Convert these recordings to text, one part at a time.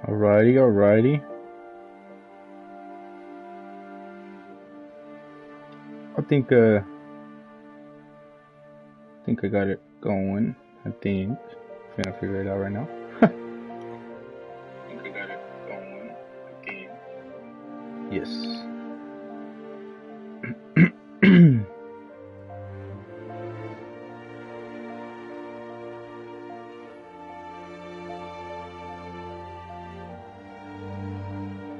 Alrighty, alrighty. I think I got it going. I think. I'm trying to figure it out right now. I think I got it going. I think. Yes.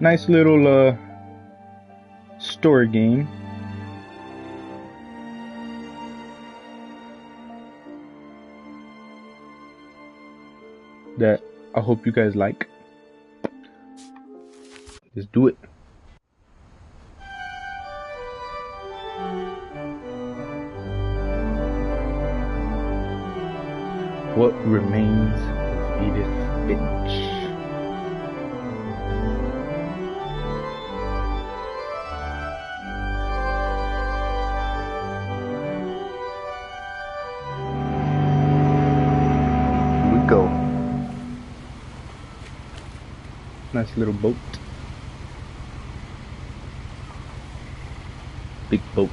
Nice little story game. That I hope you guys like. Let's do it. What Remains of Edith Finch? Here we go. Nice little boat. Big boat.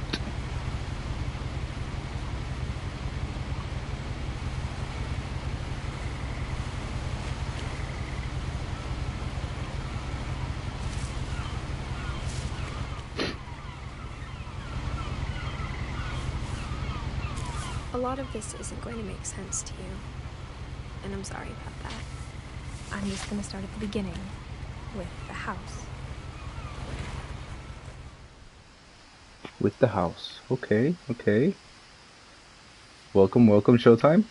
A lot of this isn't going to make sense to you, and I'm sorry about that. I'm just going to start at the beginning, with the house. With the house. Okay, okay. Welcome, welcome, showtime.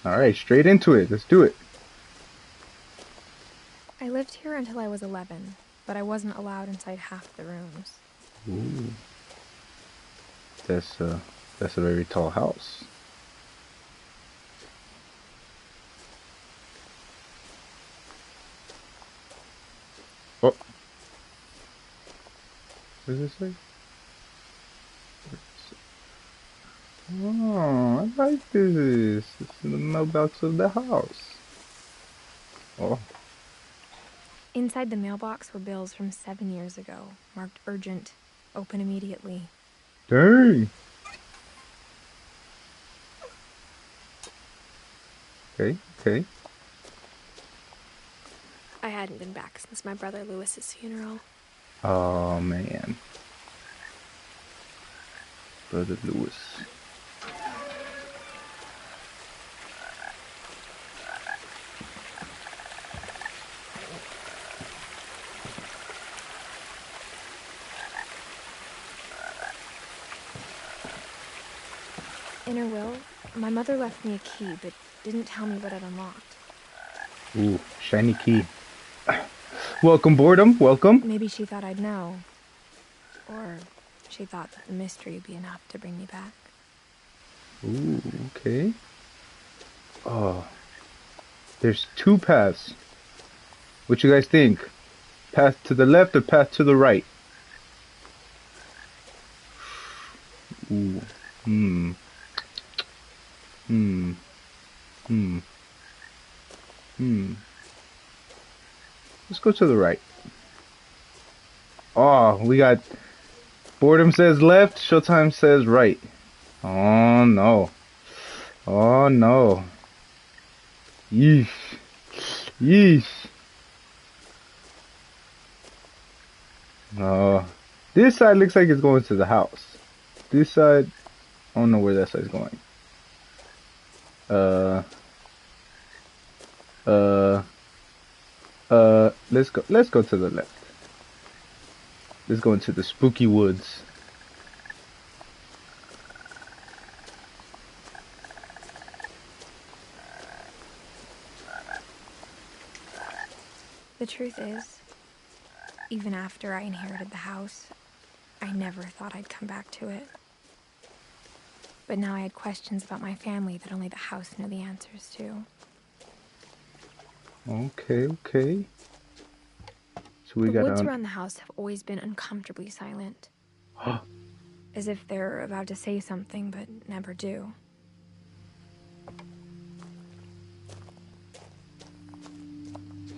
Alright, straight into it. Let's do it. I lived here until I was 11, but I wasn't allowed inside half the rooms. Ooh. That's a very tall house. Oh. What does it say? Oh, I like this. This is the mailbox of the house. Oh. Inside the mailbox were bills from 7 years ago, marked urgent, open immediately. Dang. Okay, okay. I hadn't been back since my brother Lewis's funeral. Oh, man. Brother Lewis. In her will, my mother left me a key, but didn't tell me what it unlocked. Ooh, shiny key. Welcome, boredom. Welcome. Maybe she thought I'd know. Or she thought that the mystery would be enough to bring me back. Ooh, okay. Oh. There's two paths. What you guys think? Path to the left or path to the right? Ooh. Hmm. Hmm. Hmm. Hmm. Let's go to the right. Oh, we got boredom says left, showtime says right. Oh no. Oh no. Yeesh. Yeesh. This side looks like it's going to the house. This side, I don't know where that side's going. Let's go to the left. Let's go into the spooky woods. The truth is, even after I inherited the house, I never thought I'd come back to it. But now I had questions about my family that only the house knew the answers to. Okay, okay. So we The got woods around the house have always been uncomfortably silent. As if they're about to say something, but never do.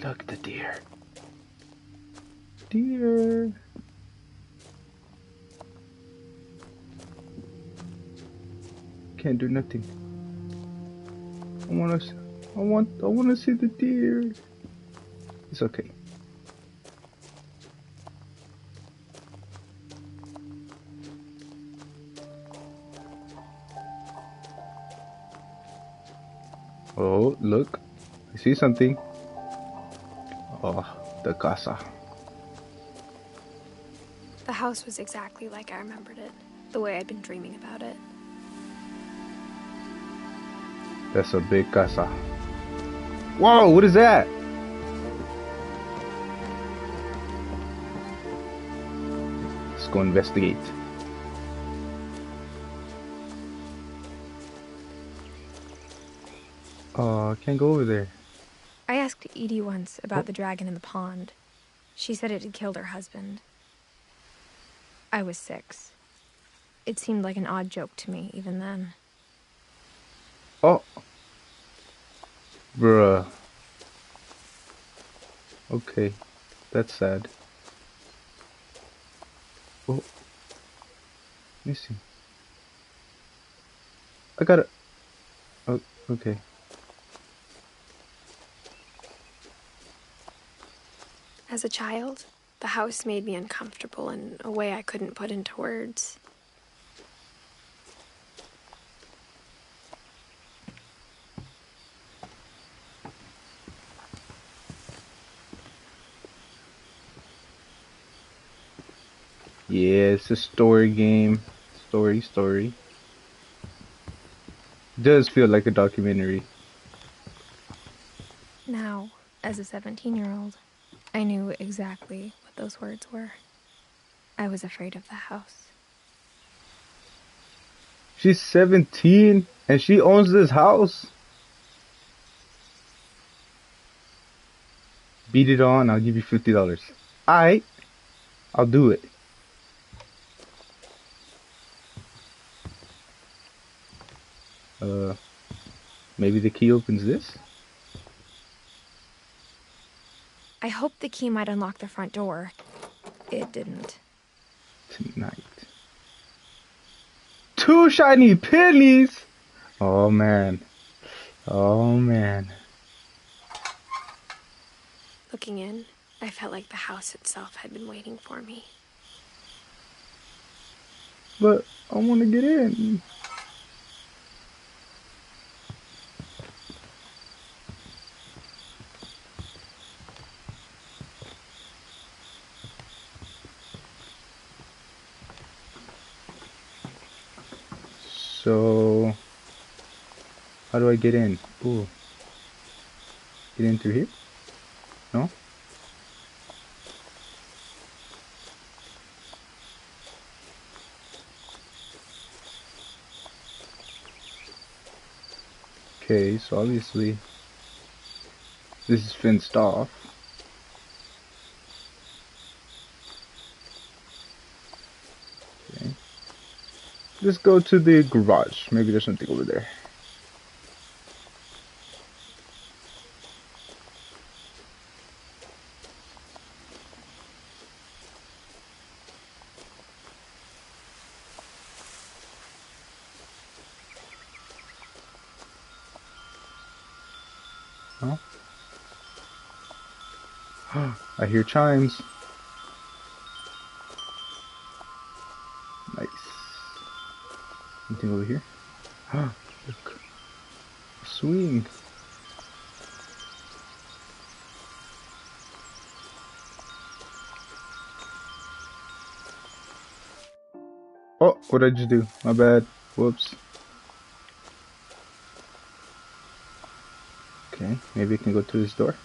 Look, the deer. Deer. Can't do nothing. I wanna see the deer. It's okay. Oh, look. I see something. Oh, the casa. The house was exactly like I remembered it, the way I'd been dreaming about it. That's a big casa. Whoa, what is that? Let's go investigate. Oh, I can't go over there. I asked Edie once about the dragon in the pond. She said it had killed her husband. I was 6. It seemed like an odd joke to me, even then. Oh. Bruh. Okay. That's sad. Oh. Let me see. I gotta... Oh, okay. As a child, the house made me uncomfortable in a way I couldn't put into words. Yeah, it's a story game. Story. It does feel like a documentary. Now, as a 17-year-old, I knew exactly what those words were. I was afraid of the house. She's 17 and she owns this house. Beat it on, I'll give you $50. Alright, I'll do it. Maybe the key opens this? I hoped the key might unlock the front door. It didn't. Tonight. 2 shiny pennies! Oh man. Oh man. Looking in, I felt like the house itself had been waiting for me. But I want to get in. So, how do I get in? Ooh. Get in through here? No? Okay, so obviously this is fenced off. Okay. Let's go to the garage. Maybe there's something over there. No? I hear chimes. Nice. Anything over here? Look. Swing. Oh, what did I just do? My bad. Whoops. Okay, maybe I can go through this door.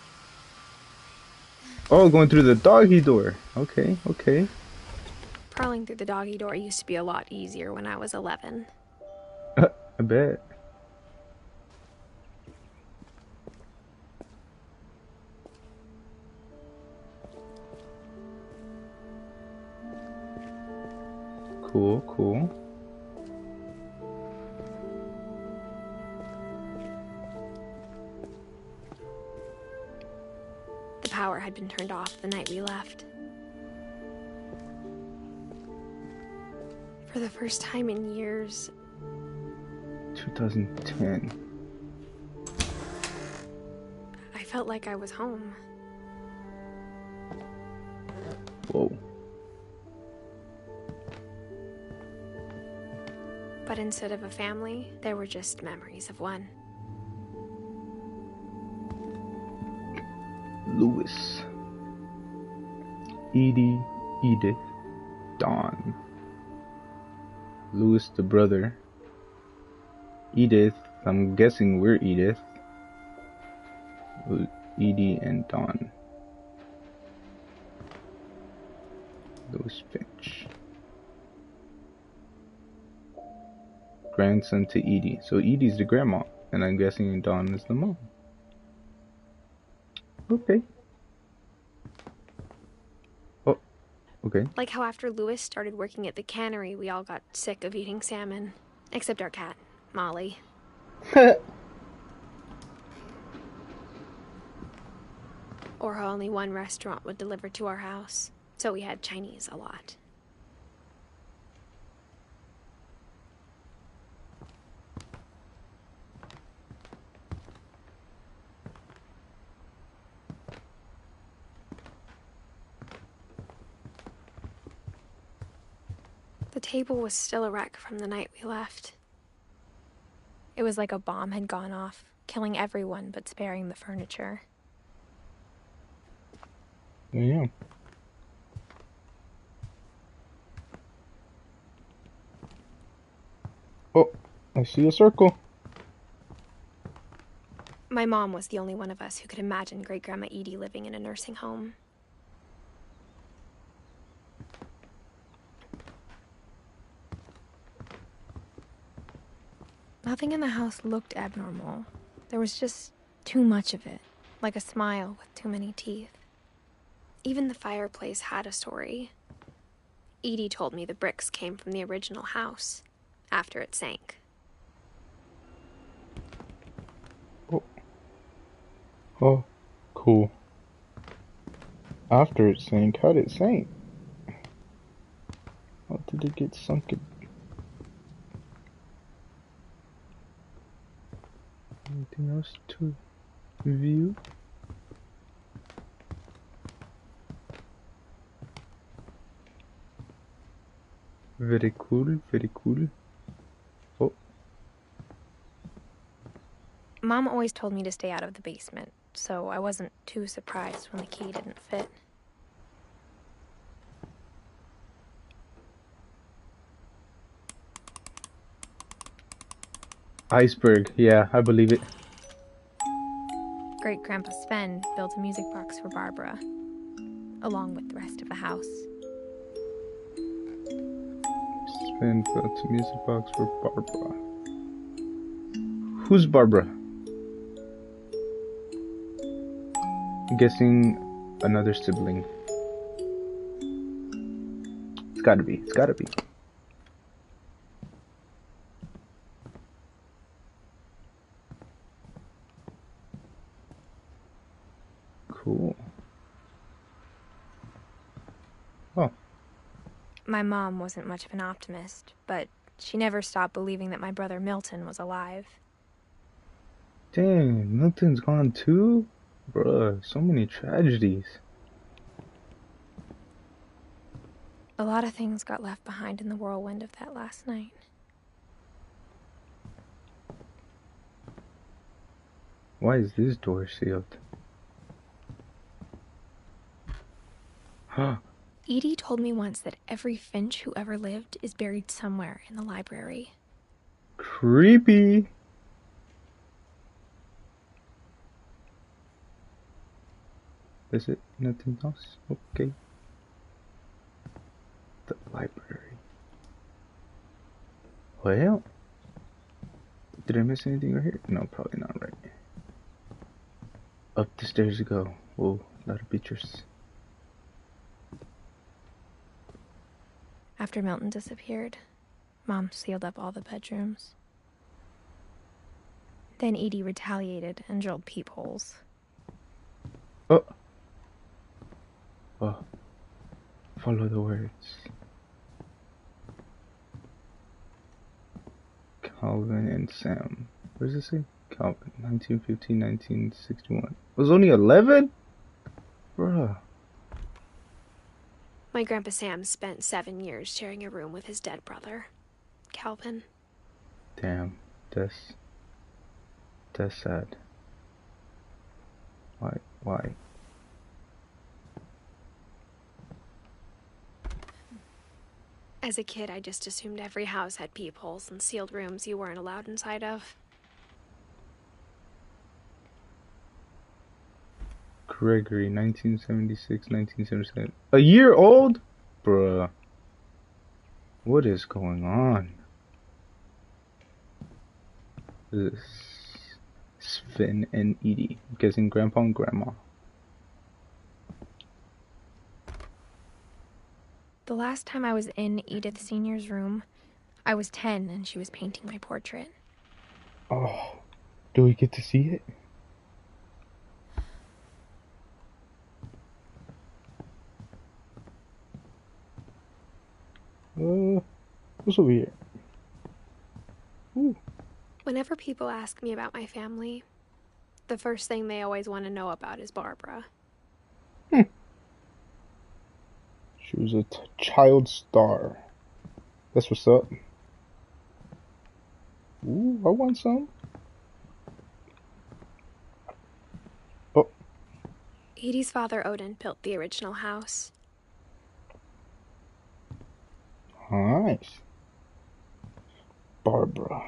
Oh, going through the doggy door. Okay, okay. Crawling through the doggy door used to be a lot easier when I was 11. I bet. Cool, cool. power had been turned off the night we left. For the first time in years... 2010. I felt like I was home. Whoa. But instead of a family, there were just memories of one. Louis. Edie, Edith, Dawn. Louis the brother. Edith, I'm guessing we're Edith. Edie and Dawn. Louis Finch. Grandson to Edie. So Edie's the grandma, and I'm guessing Dawn is the mom. Okay. Oh, okay. Like how after Louis started working at the cannery, we all got sick of eating salmon. Except our cat, Molly. Or how only one restaurant would deliver to our house. So we had Chinese a lot. The table was still a wreck from the night we left. It was like a bomb had gone off, killing everyone but sparing the furniture. Yeah. Oh, I see a circle. My mom was the only one of us who could imagine Great-Grandma Edie living in a nursing home. Nothing in the house looked abnormal. There was just too much of it, like a smile with too many teeth. Even the fireplace had a story. Edie told me the bricks came from the original house, after it sank. Oh, cool. After it sank, how did it sink? How did it get sunken? Anything else to view? Very cool, very cool. Oh. Mom always told me to stay out of the basement, so I wasn't too surprised when the key didn't fit. Iceberg, yeah, I believe it. Great-Grandpa Sven built a music box for Barbara, along with the rest of the house. Sven built a music box for Barbara. Who's Barbara? I'm guessing another sibling. It's gotta be, it's gotta be. Cool. Oh. My mom wasn't much of an optimist, but she never stopped believing that my brother Milton was alive. Dang, Milton's gone too? Bruh, so many tragedies. A lot of things got left behind in the whirlwind of that last night. Why is this door sealed? Huh. Edie told me once that every Finch who ever lived is buried somewhere in the library. Creepy. Is it nothing else? Okay. The library. Well, did I miss anything right here? No, probably not, right? Up the stairs we go. Whoa, a lot of pictures. After Milton disappeared, Mom sealed up all the bedrooms. Then Edie retaliated and drilled peepholes. Oh, Follow the words. Calvin and Sam. Where does it say? Calvin, 1915, 1961. Was only 11? Bruh. My Grandpa Sam spent 7 years sharing a room with his dead brother, Calvin. Damn, that's sad. Why? As a kid, I just assumed every house had peepholes and sealed rooms you weren't allowed inside of. Gregory, 1976, 1977. A year old? Bruh. What is going on? This is Sven and Edie. I'm guessing Grandpa and Grandma. The last time I was in Edith Sr.'s room, I was 10 and she was painting my portrait. Oh, do we get to see it? What's over here? Ooh. Whenever people ask me about my family, the first thing they always want to know about is Barbara. She was a child star. That's what's up. Ooh, I want some. Oh. Edie's father, Odin, built the original house. Nice. Barbara.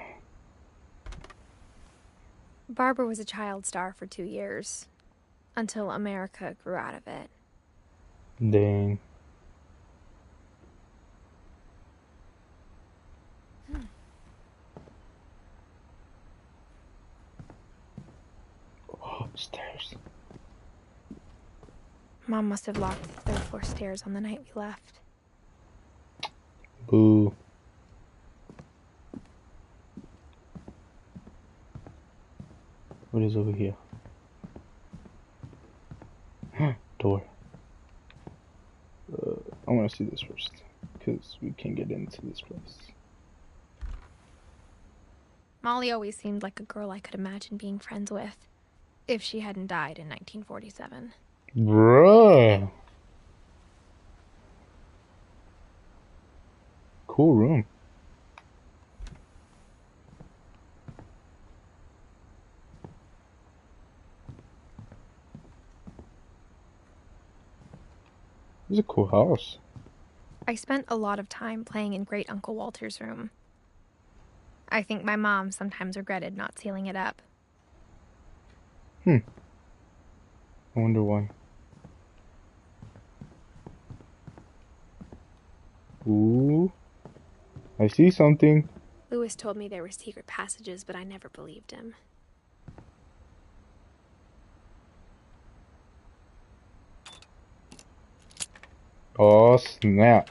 Barbara was a child star for 2 years, until America grew out of it. Dang. Oh, stairs. Mom must have locked the 3rd floor stairs on the night we left. Boo. What is over here? Door. I want to see this first, because we can get into this place. Molly always seemed like a girl I could imagine being friends with, if she hadn't died in 1947. Bruh. Cool room. This is a cool house. I spent a lot of time playing in Great Uncle Walter's room. I think my mom sometimes regretted not sealing it up. I wonder why. Ooh. I see something. Lewis told me there were secret passages, but I never believed him. Oh, snap.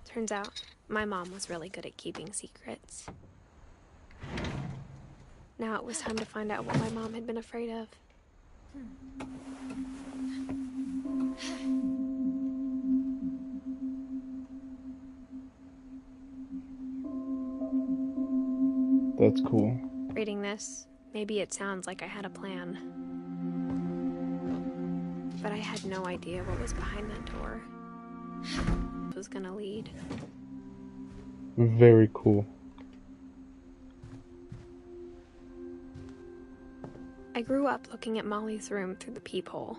Turns out, my mom was really good at keeping secrets. Now it was time to find out what my mom had been afraid of. That's cool. Reading this, maybe it sounds like I had a plan. But I had no idea what was behind that door. It was gonna lead. Very cool. I grew up looking at Molly's room through the peephole.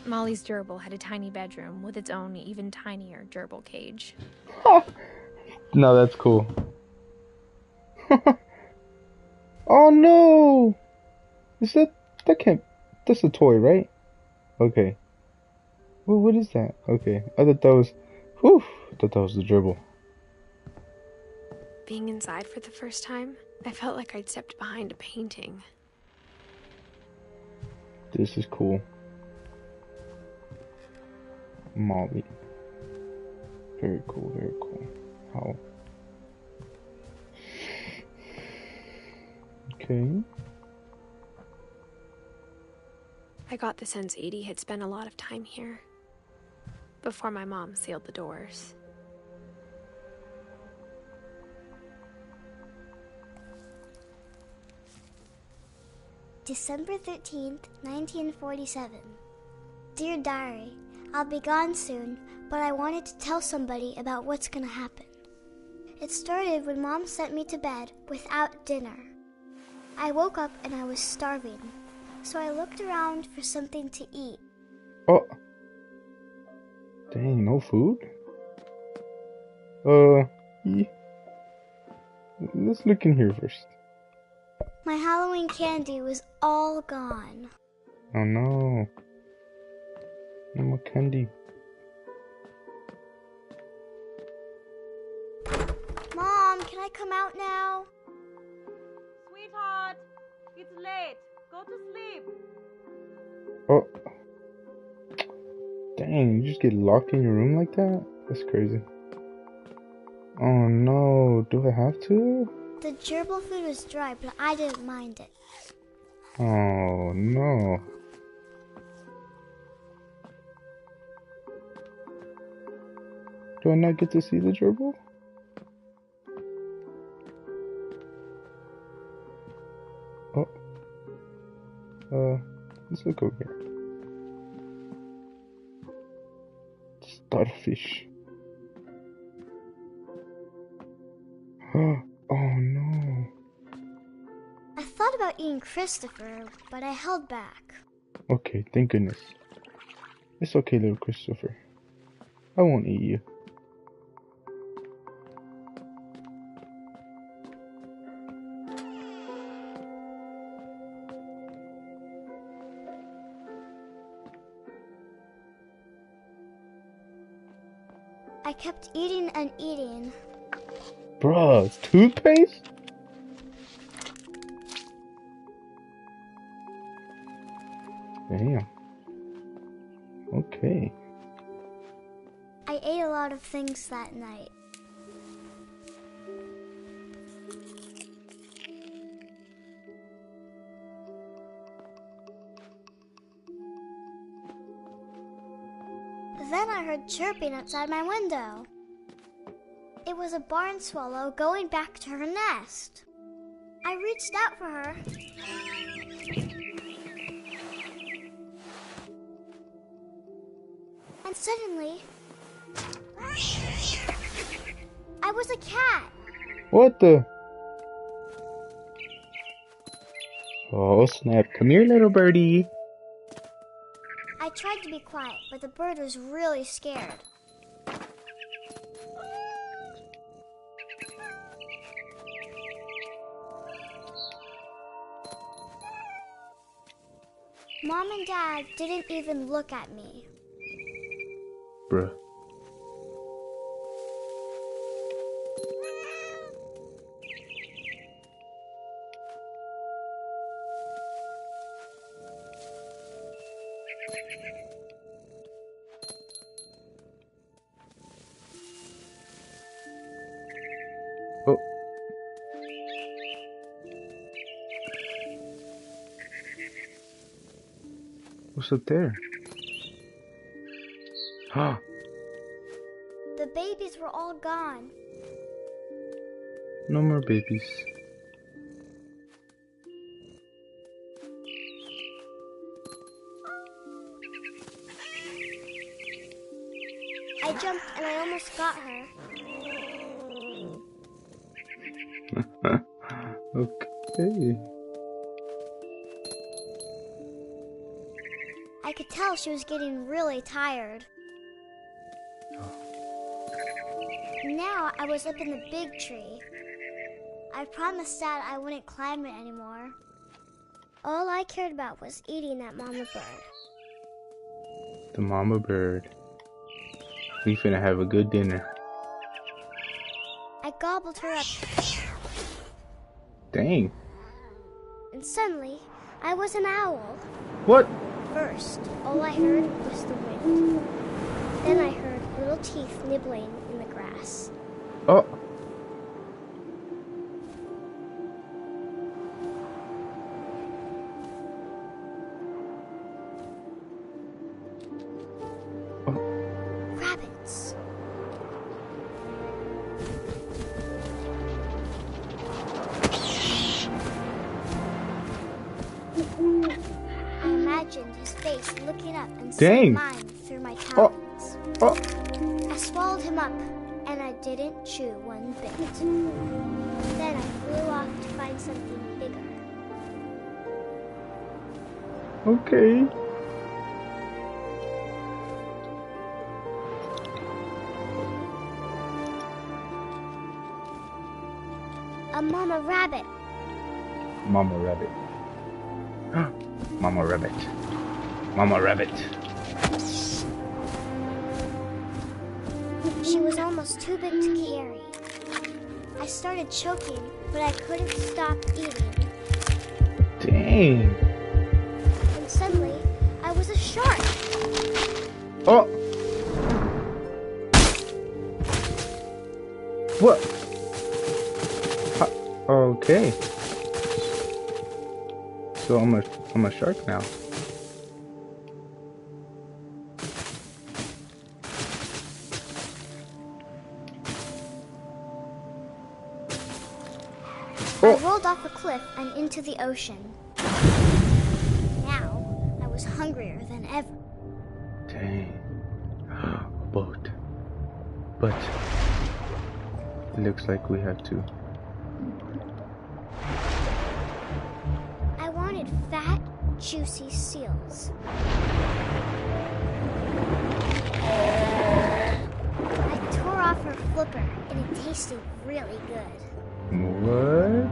Molly's gerbil had a tiny bedroom with its own even tinier gerbil cage. No, that's cool. Oh no! Is that can't, that's a toy, right? Okay. Well, what is that? Okay. I thought that was, I thought that was the gerbil. Being inside for the first time, I felt like I'd stepped behind a painting. This is cool. Molly. Very cool, very cool. How Okay. I got the sense Edie had spent a lot of time here before my mom sealed the doors. December 13th, 1947. Dear Diary, I'll be gone soon, but I wanted to tell somebody about what's gonna happen. It started when Mom sent me to bed without dinner. I woke up and I was starving, so I looked around for something to eat. Oh. Dang, no food? Yeah. Let's look in here first. My Halloween candy was all gone. Oh no. No more candy. Mom, can I come out now? Sweetheart, it's late. Go to sleep. Oh. Dang, you just get locked in your room like that? That's crazy. Oh no, do I have to? The gerbil food was dry, but I didn't mind it. Oh no. Do I not get to see the gerbil? Oh. Let's look over here. Starfish. Oh no. I thought about eating Christopher, but I held back. Okay, thank goodness. It's okay, little Christopher. I won't eat you. I kept eating and eating. Bruh, it's toothpaste? Damn. Okay. I ate a lot of things that night. Then I heard chirping outside my window. It was a barn swallow going back to her nest. I reached out for her. And suddenly, I was a cat. What the? Oh snap. Come here, little birdie. I tried to be quiet, but the bird was really scared. Mom and Dad didn't even look at me. Bruh. Oh. What's up there? Ah. The babies were all gone. No more babies. I jumped and I almost got her. Okay. I could tell she was getting really tired. Now I was up in the big tree. I promised Dad I wouldn't climb it anymore. All I cared about was eating that mama bird. The mama bird. We finna have a good dinner. I gobbled her up. Dang. And suddenly, I was an owl. What? First, all I heard was the wind. Then I heard little teeth nibbling in the grass. Oh. Dang. mine through my Oh. talons. Oh. I swallowed him up, and I didn't chew one bit. Then I flew off to find something bigger. Okay. A mama rabbit. Mama rabbit. Mama rabbit. Mama rabbit. She was almost too big to carry. I started choking, but I couldn't stop eating. Dang. And suddenly, I was a shark. Oh. What? Okay. So I'm a shark now. I rolled off a cliff and into the ocean. Now, I was hungrier than ever. Dang. A boat. But it looks like we have to. I wanted fat, juicy seals. I tore off her flipper, and it tasted really good. What?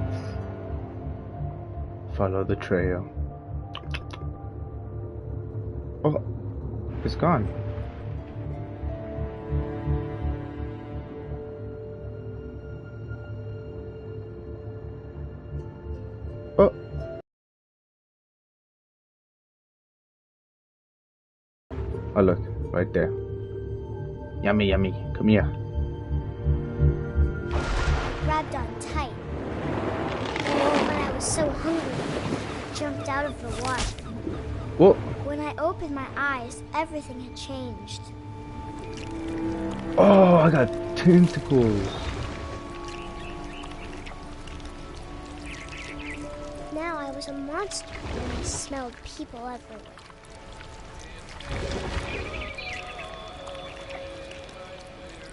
Follow the trail. Oh, it's gone. Oh. Oh, look, right there. Yummy, yummy. Come here. Grabbed on tight. But I was so hungry, I jumped out of the water. Whoa. When I opened my eyes, everything had changed. Oh, I got tentacles. Now I was a monster, and I smelled people everywhere.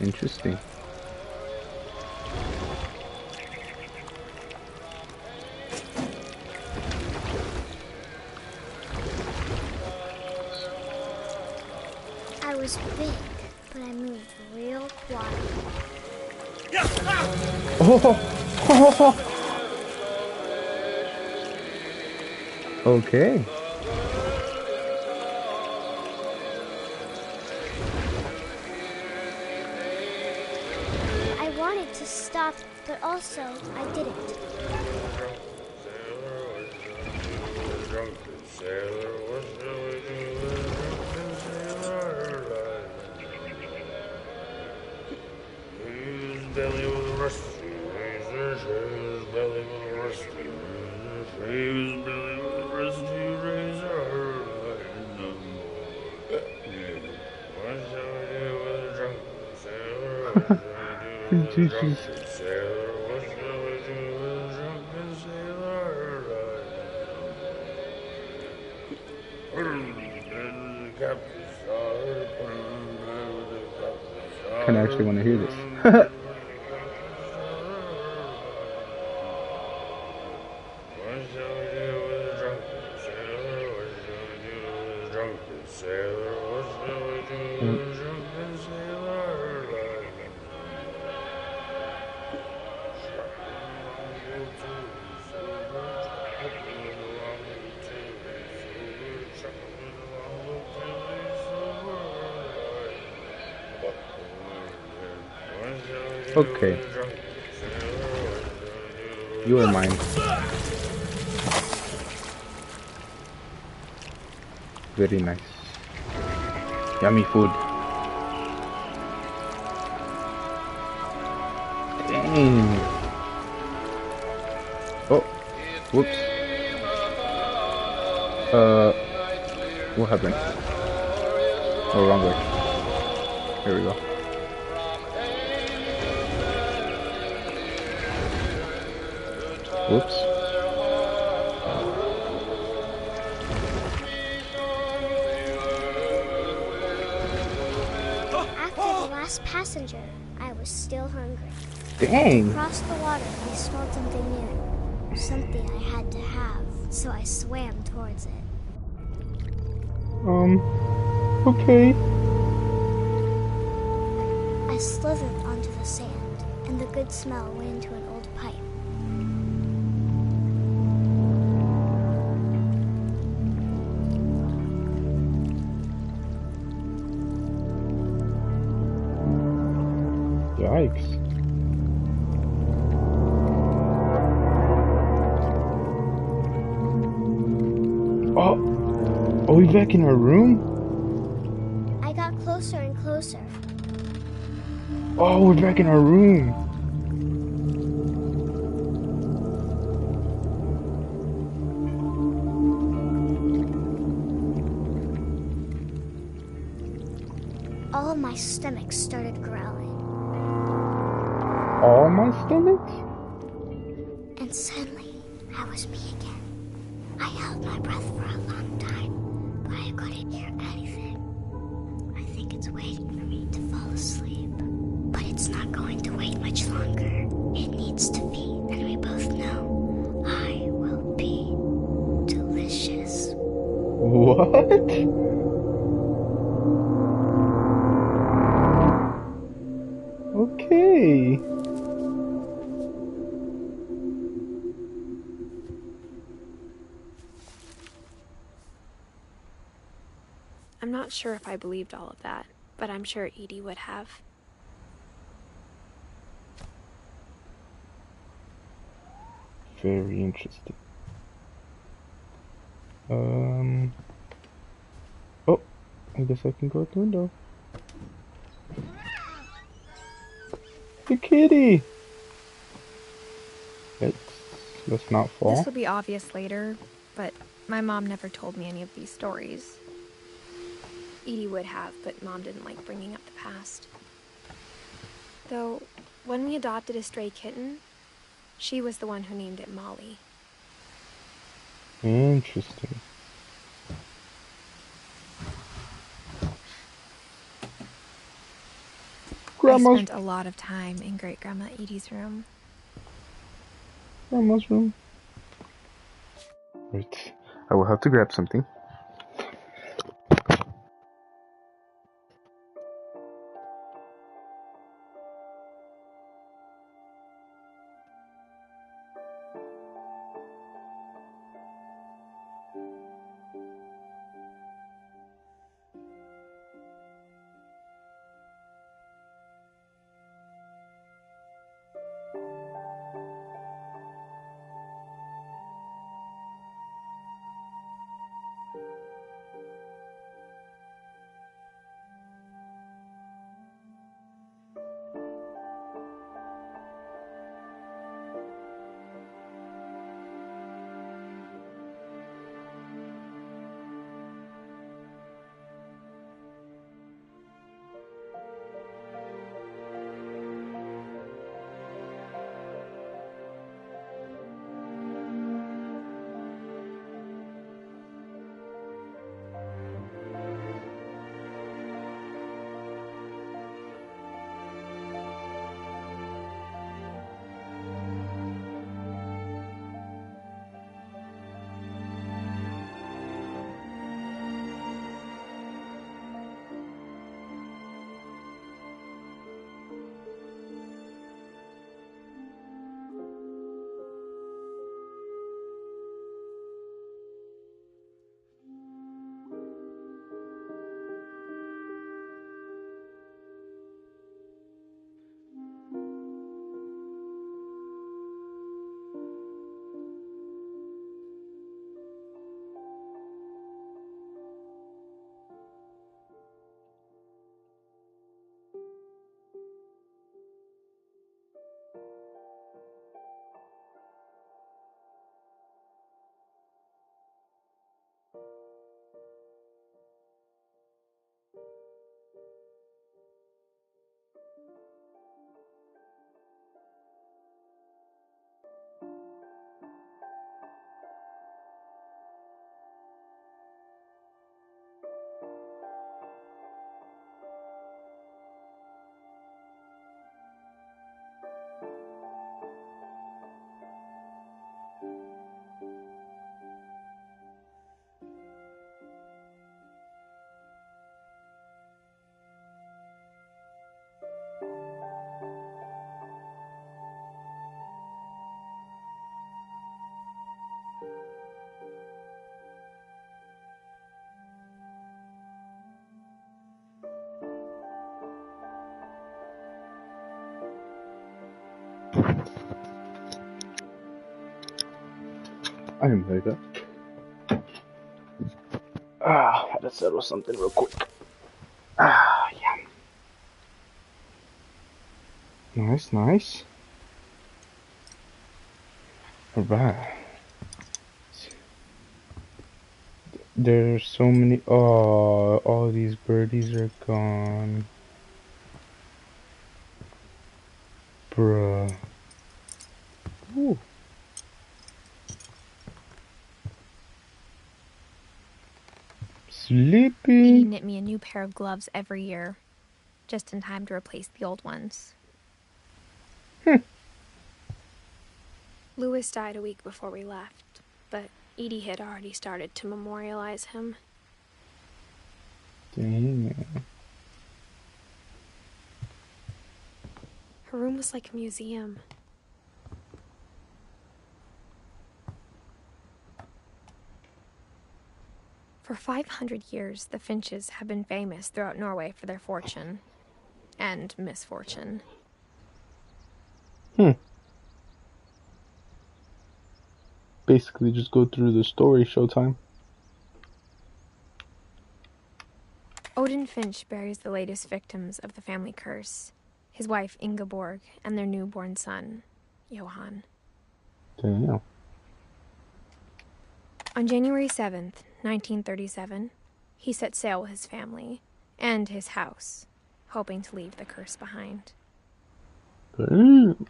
Interesting. I was big, but I moved real quiet. Oh. Okay. I wanted to stop, but also I didn't. Belly was rusty razor, his belly was rusty razor, his belly was rusty razor. What shall we do with a drunken sailor? What shall we do with a drunken sailor? What shall we do with a drunken sailor? And the captain started, Kind of actually want to hear this. Okay. You are mine. Very nice. Yummy food. Dang. Oh. Whoops. What happened? Oh, wrong way. Here we go. Whoops. still hungry. Dang. Across the water, I smelled something new. Something I had to have, so I swam towards it. Okay. I slithered onto the sand, and the good smell went into an old pipe. Yikes. Oh, are we back in our room? I got closer and closer. Oh, we're back in our room. All of my stomach started growling. All my stomachs? And suddenly, I was me again. I held my breath for a long time, but I couldn't hear anything. I think it's waiting for me to fall asleep. But it's not going to wait much longer. It needs to be, and we both know I will be delicious. What? Okay. I'm not sure if I believed all of that, but I'm sure Edie would have. Very interesting. Oh, I guess I can go out the window. The kitty! Let's not fall. This will be obvious later, but my mom never told me any of these stories. Edie would have, but Mom didn't like bringing up the past. Though, when we adopted a stray kitten, she was the one who named it Molly. Interesting. I spent a lot of time in Great-Grandma Edie's room. Grandma's room. Wait, I will have to grab something. I didn't play that. Had to settle something real quick. Yeah. Nice, nice. Alright. There's so many. Oh, all these birdies are gone. Bruh. Ooh. Sleepy. Edie knit me a new pair of gloves every year, just in time to replace the old ones. Louis died a week before we left, but Edie had already started to memorialize him. Dang. Her room was like a museum. For 500 years, the Finches have been famous throughout Norway for their fortune and misfortune. Basically, just go through the story, showtime. Odin Finch buries the latest victims of the family curse, his wife Ingeborg and their newborn son, Johan. Damn. On January 7th, 1937, he set sail with his family and his house, hoping to leave the curse behind. Damn.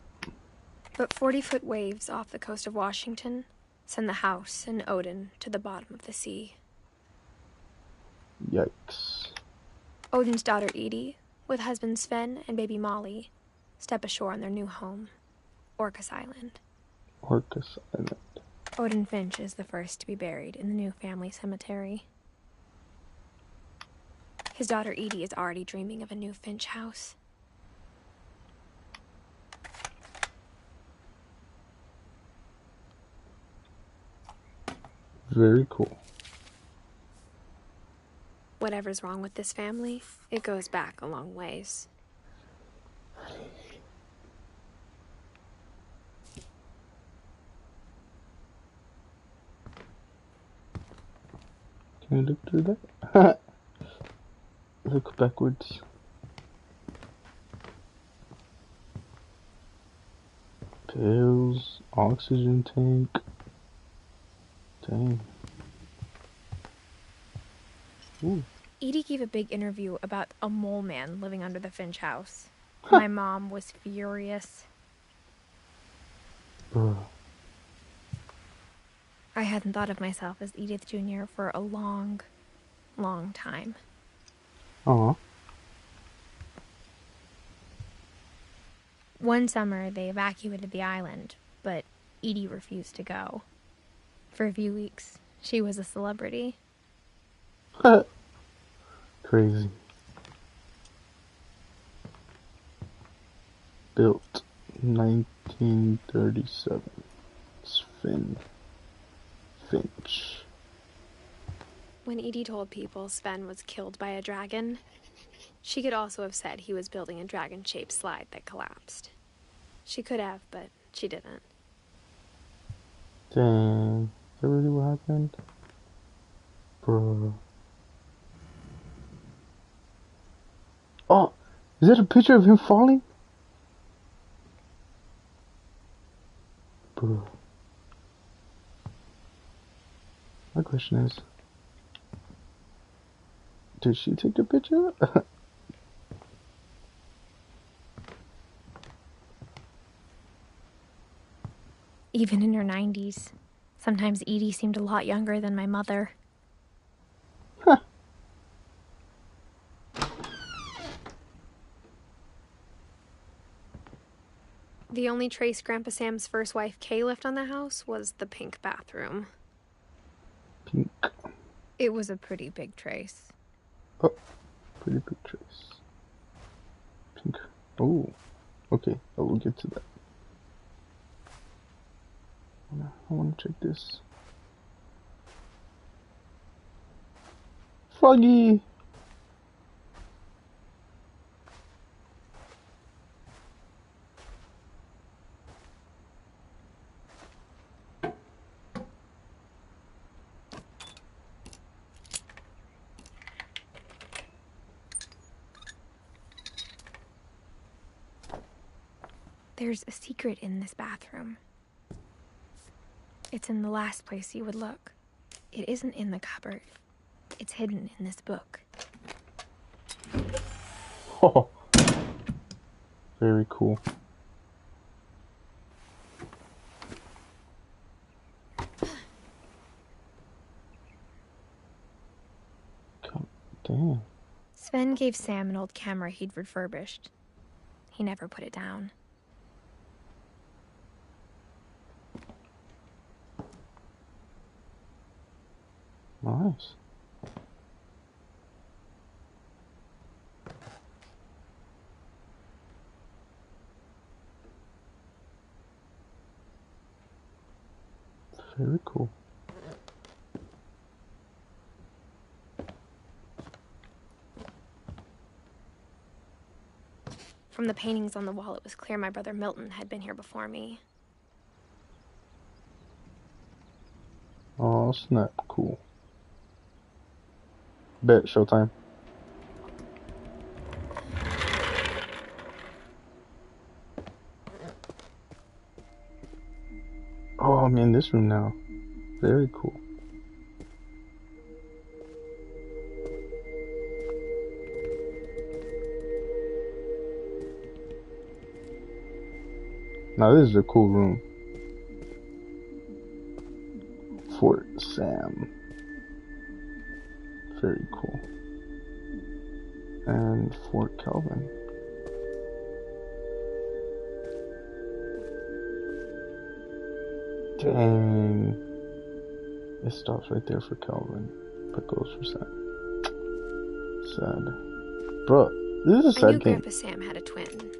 But 40-foot waves off the coast of Washington send the house and Odin to the bottom of the sea. Yikes. Odin's daughter Edie, with husband Sven and baby Molly, step ashore on their new home, Orcas Island. Orcas Island. Odin Finch is the first to be buried in the new family cemetery. His daughter Edie is already dreaming of a new Finch house. Very cool. Whatever's wrong with this family, it goes back a long ways. Can I look through that? Look backwards. Pills, oxygen tank. Dang. Ooh. Edie gave a big interview about a mole man living under the Finch house. My mom was furious. Bruh. I hadn't thought of myself as Edith Jr. for a long, long time. Aw. One summer, they evacuated the island, but Edie refused to go. For a few weeks, she was a celebrity. Crazy. Built 1937. Finch. When Edie told people Sven was killed by a dragon, she could also have said he was building a dragon-shaped slide that collapsed. She could have, but she didn't. Dang. Is that really what happened? Bro. Oh, is that a picture of him falling? Bro. My question is, did she take the picture? Even in her 90s, sometimes Edie seemed a lot younger than my mother. Huh. The only trace Grandpa Sam's first wife, Kay, left on the house was the pink bathroom. Pink. It was a pretty big trace. Oh, pretty big trace. Pink. Oh, okay. I will get to that. I want to check this. Froggy! There's a secret in this bathroom. It's in the last place you would look. It isn't in the cupboard. It's hidden in this book. Oh, very cool. Damn. Sven gave Sam an old camera he'd refurbished. He never put it down. Nice. Very cool. From the paintings on the wall, it was clear my brother Milton had been here before me. Oh, snap. Cool. Bet, showtime. Oh, I'm in this room now. Very cool. Now this is a cool room. Fort Sam. Very cool. And Fort Calvin. Dang. It stops right there for Calvin, but goes for Sam. Sad. Bro, this is a I knew sad game. Grandpa Sam had a twin.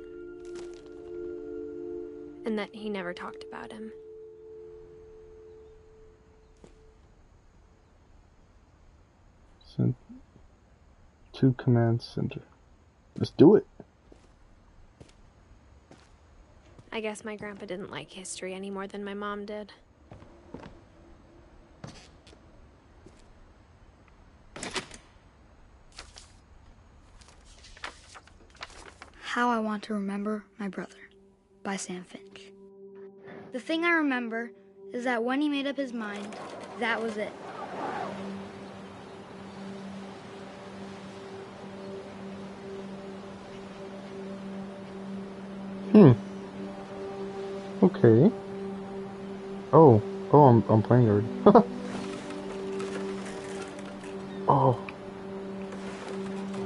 And that he never talked about him. Send to command center. Let's do it. I guess my grandpa didn't like history any more than my mom did. How I Want to Remember My Brother by Sam Finch. The thing I remember is that when he made up his mind, that was it. Okay. Oh, I'm playing already. Oh.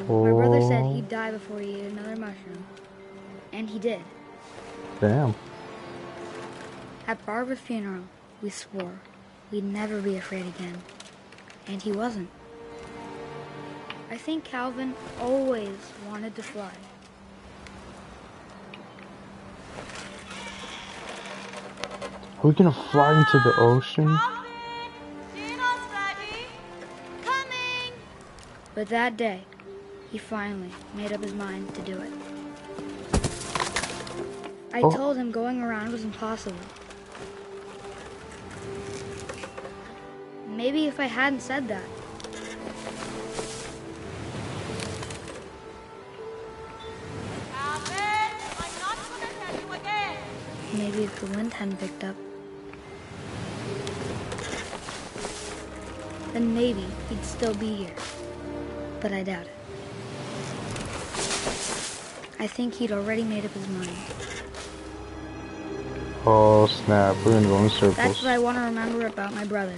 My brother said he'd die before he ate another mushroom. And he did. Damn. At Barbara's funeral, we swore we'd never be afraid again. And he wasn't. I think Calvin always wanted to fly. Are we gonna fly into the ocean? But that day, he finally made up his mind to do it. I told him going around was impossible. Maybe if I hadn't said that. Calvin, I'm not gonna tell you again. Maybe if the wind hadn't picked up. Then maybe he'd still be here. But I doubt it. I think he'd already made up his mind. Oh snap, we're gonna go in circles. That's what I want to remember about my brother.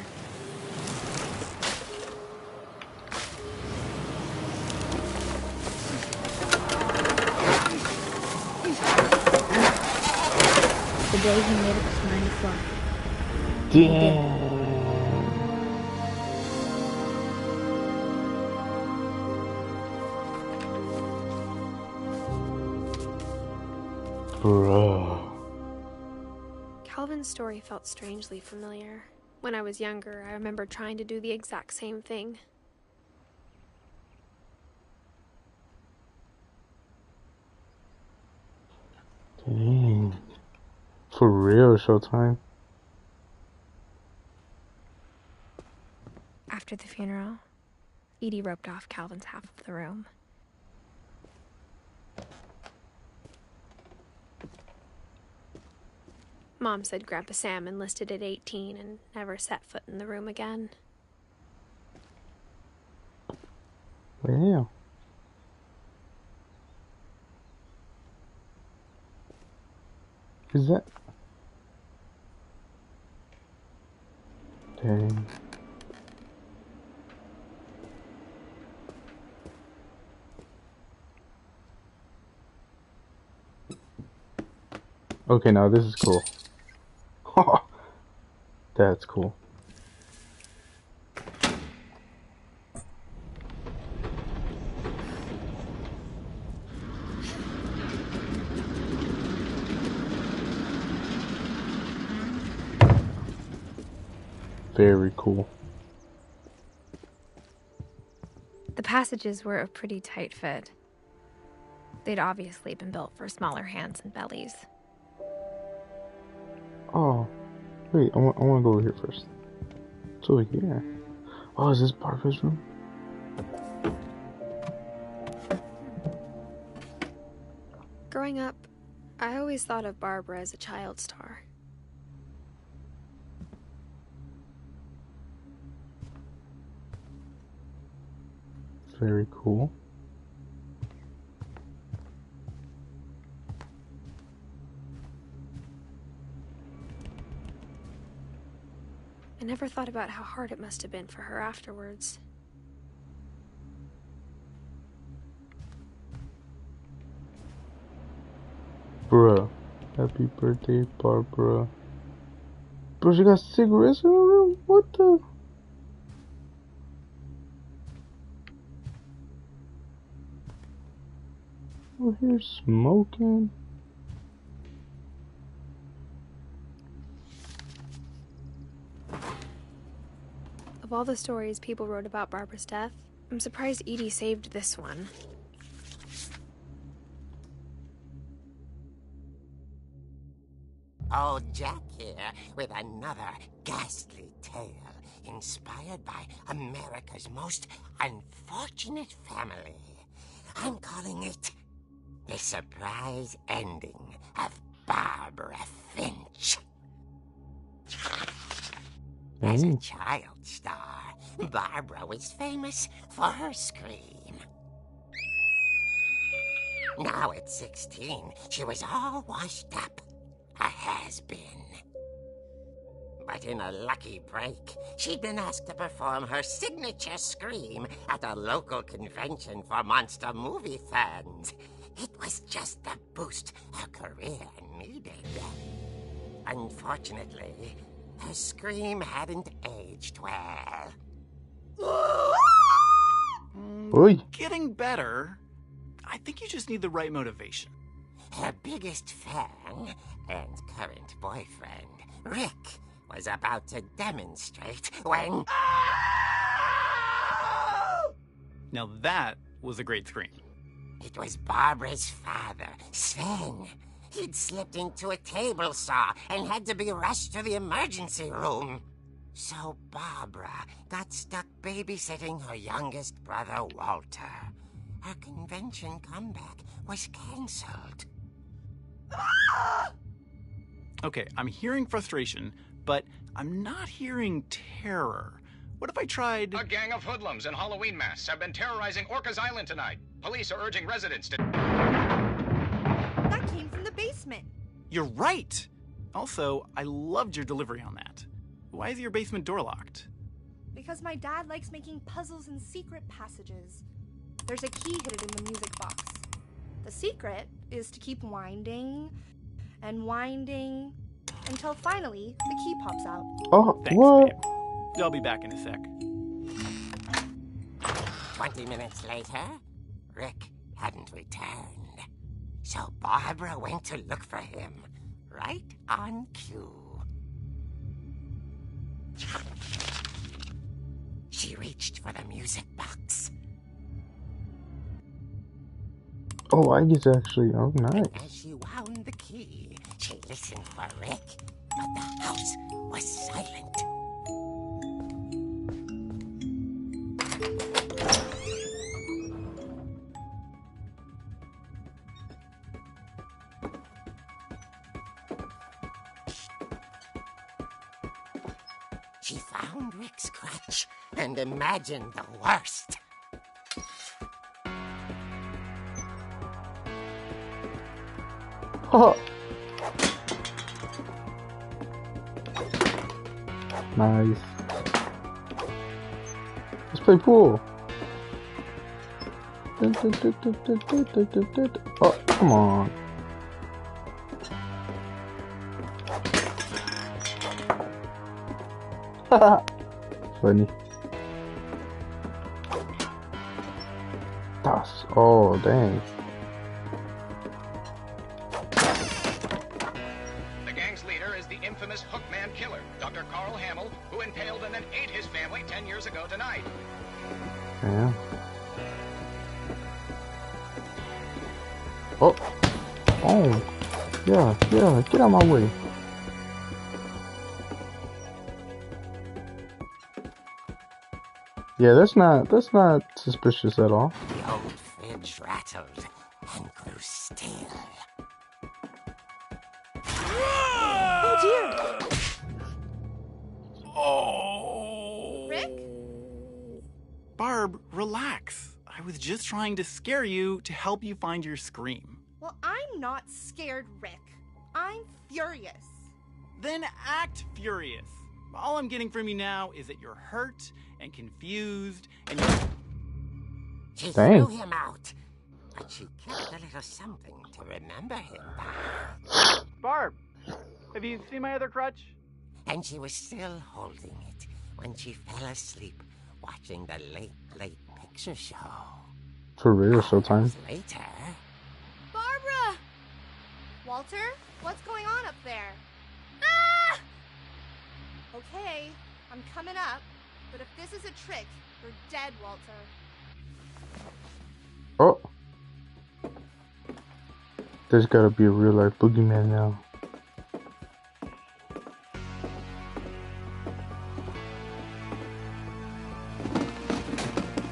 The day he made up his mind to fly. Damn. Bruh. Calvin's story felt strangely familiar. When I was younger, I remember trying to do the exact same thing. Dang. For real, showtime. After the funeral, Edie roped off Calvin's half of the room. Mom said Grandpa Sam enlisted at 18 and never set foot in the room again. Well. Is that? Dang. Okay, now this is cool. That's cool. Very cool. The passages were a pretty tight fit. They'd obviously been built for smaller hands and bellies. Oh, wait, I want to go over here first. It's over here. Oh, is this Barbara's room? Growing up, I always thought of Barbara as a child star. Very cool. I never thought about how hard it must have been for her afterwards. Bruh. Happy birthday, Barbara. Bro, she got cigarettes in her room? What the? Over here smoking. Of all the stories people wrote about Barbara's death, I'm surprised Edie saved this one. Old Jack here with another ghastly tale inspired by America's most unfortunate family. I'm calling it The Surprise Ending of Barbara Finch. As a child star, Barbara was famous for her scream. Now at 16, she was all washed up. A has-been. But in a lucky break, she'd been asked to perform her signature scream at a local convention for monster movie fans. It was just the boost her career needed. Unfortunately, her scream hadn't aged well. Oi. Getting better. I think you just need the right motivation. Her biggest fan and current boyfriend, Rick, was about to demonstrate when... Now that was a great scream. It was Barbara's father, Sven. He'd slipped into a table saw and had to be rushed to the emergency room. So Barbara got stuck babysitting her youngest brother, Walter. Her convention comeback was cancelled. Okay, I'm hearing frustration, but I'm not hearing terror. What if I tried... A gang of hoodlums in Halloween masks have been terrorizing Orcas Island tonight. Police are urging residents to... That came from the basement. You're right! Also, I loved your delivery on that. Why is your basement door locked? Because my dad likes making puzzles and secret passages. There's a key hidden in the music box. The secret is to keep winding and winding until finally the key pops out. Oh, Thanks, what? babe. I'll be back in a sec. 20 minutes later, Rick hadn't returned. So Barbara went to look for him, right on cue. She reached for the music box. Oh, I get to actually. Oh, nice. And as she wound the key, she listened for Rick, but the house was silent. she found Rick's crutch and imagined the worst. Oh. Nice. Let's play pool. Oh, come on. Funny. That's, oh, dang. The gang's leader is the infamous Hookman killer, Dr. Carl Hamill, who impaled and then ate his family 10 years ago tonight. Yeah. Oh. Oh. Yeah, yeah, get out of my way. Yeah, that's not suspicious at all. The old fridge rattled and grew still. Oh dear! Oh. Rick? Barb, relax. I was just trying to scare you to help you find your scream. Well, I'm not scared, Rick. I'm furious. Then act furious. All I'm getting from you now is that you're hurt and confused and you're... She Dang. threw him out, but she kept a little something to remember him by. Barb, have you seen my other crutch? And she was still holding it when she fell asleep watching the late picture show. For real, Showtime. Hours later, Barbara! Walter, what's going on up there? Ah! Okay, I'm coming up, but if this is a trick, you're dead, Walter. Oh. There's gotta be a real life boogeyman now.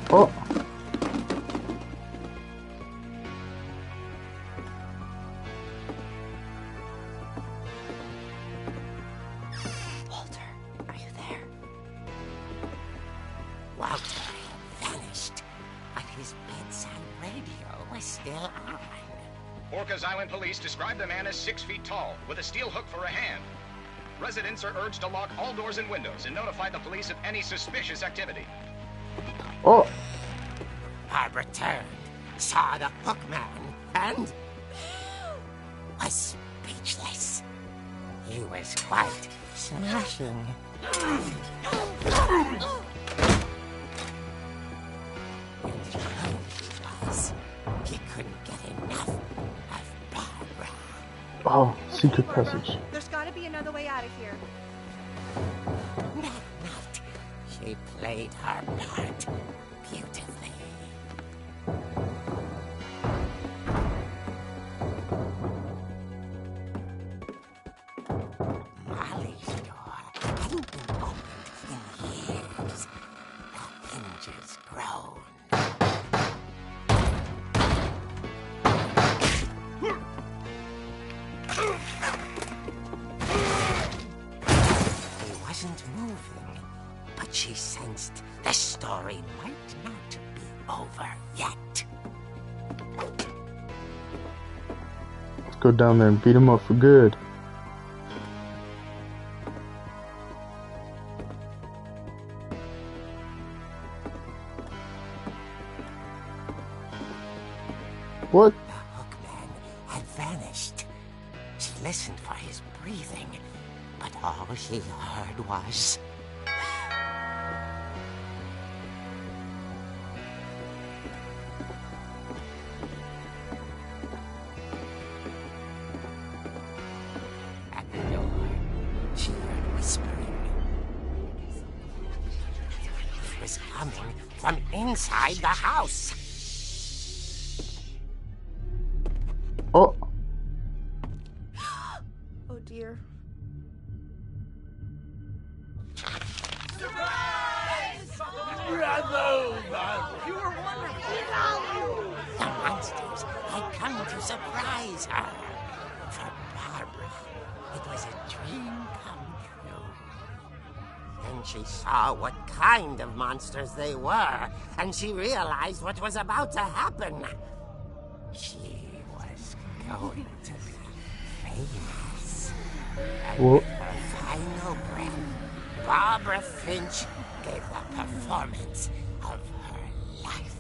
Oh. Walter, are you there? Walter had vanished, but his bedside radio was still on. Orcas Island police describe the man as 6 feet tall, with a steel hook for a hand. Residents are urged to lock all doors and windows and notify the police of any suspicious activity. Oh. Barbara turned, saw the hook man, and was speechless. He was quite smashing. And the truth was, he couldn't get enough of Barbara. Oh, secret passage. There's gotta be another way out of here. That night, she played her part beautifully. Molly's door hadn't been opened in years. The hinges groaned. He wasn't moving, but she sensed the story might not be over yet. Let's go down there and beat him up for good. What? The hookman had vanished. She listened for his breathing, but all she heard was... At the door, she heard whispering. It was coming from inside the house. Oh. Oh dear. The monsters had come to surprise her. For Barbara, it was a dream come true. Then she saw what kind of monsters they were, and she realized what was about to happen. She was going to be famous. And Well, with her final breath, Barbara Finch gave the performance of her life.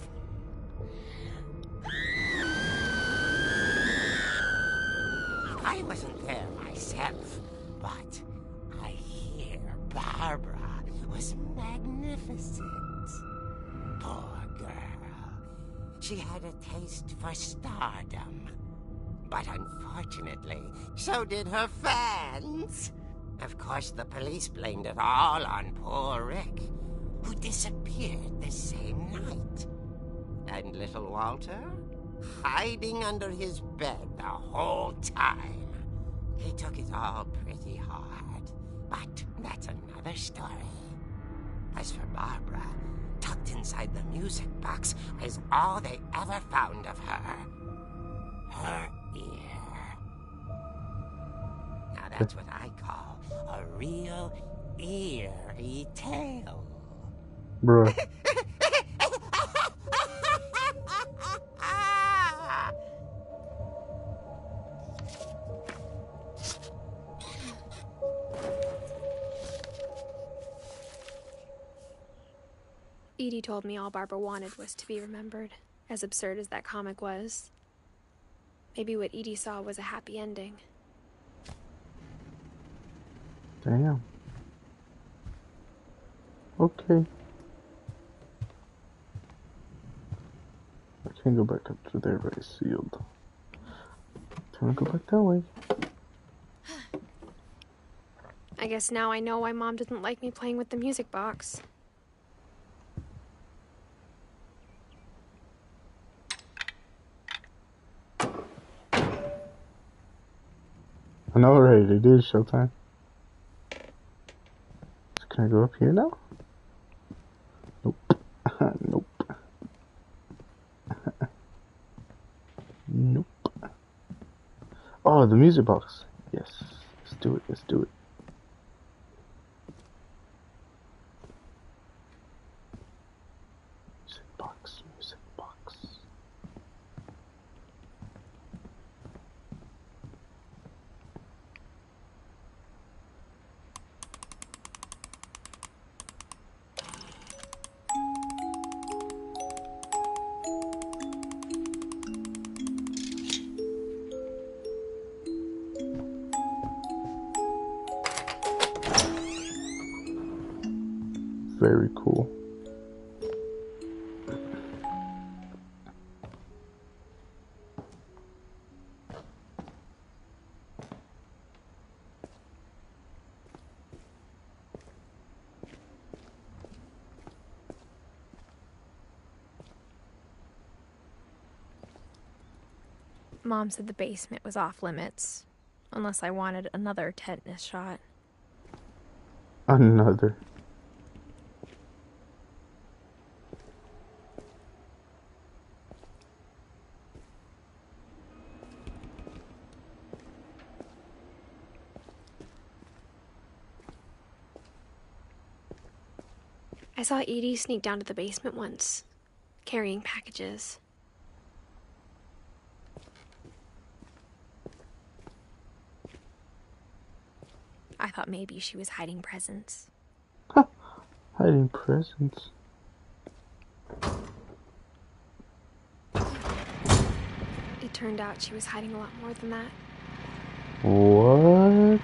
I wasn't there myself, but I hear Barbara was magnificent. Poor girl. She had a taste for stardom. But unfortunately, so did her fans. Of course, the police blamed it all on poor Rick, who disappeared the same night. And little Walter? Hiding under his bed the whole time. He took it all pretty hard, but that's another story. As for Barbara, tucked inside the music box is all they ever found of her. Her ear. Now that's what I call a real eerie tale. bruh. Edie told me all Barbara wanted was to be remembered, as absurd as that comic was. Maybe what Edie saw was a happy ending. Damn. Okay. I can't go back up to there, but it's sealed. Trying to go back that way. I guess now I know why Mom didn't like me playing with the music box. I know, right? It is showtime. So can I go up here now? Nope. Nope. Nope. Oh, the music box. Yes. Let's do it. Let's do it. Music box. Music box. Very cool. Mom said the basement was off limits, unless I wanted another tetanus shot. Another. I saw Edie sneak down to the basement once, carrying packages. I thought maybe she was hiding presents. Hiding presents. It turned out she was hiding a lot more than that. What?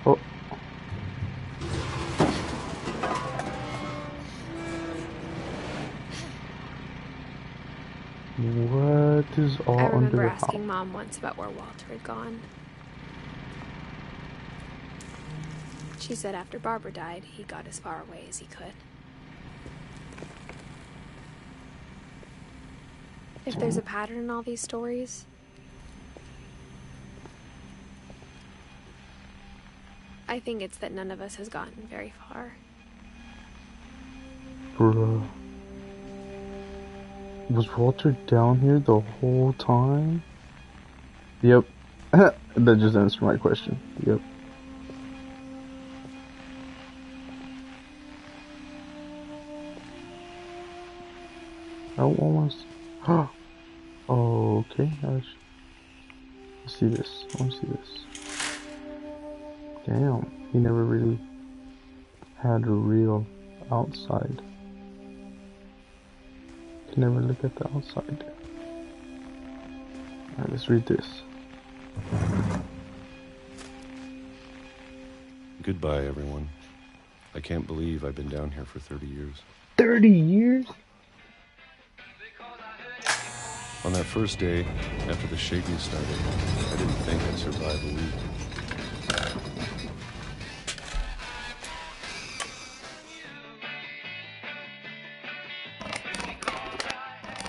Oh. What is all I under remember the house? asking Mom once about where Walter had gone. She said after Barbara died, he got as far away as he could. If there's a pattern in all these stories, I think it's that none of us has gotten very far. Bruh. Was Walter down here the whole time? Yep. That just answered my question. Yep. Oh, almost. Oh, okay. Let's see this. I want to see this. Damn. He never really had a real outside. Can never look at the outside. Alright, let's read this. Goodbye, everyone. I can't believe I've been down here for 30 years. 30 years? On that first day, after the shaking started, I didn't think I'd survive a week.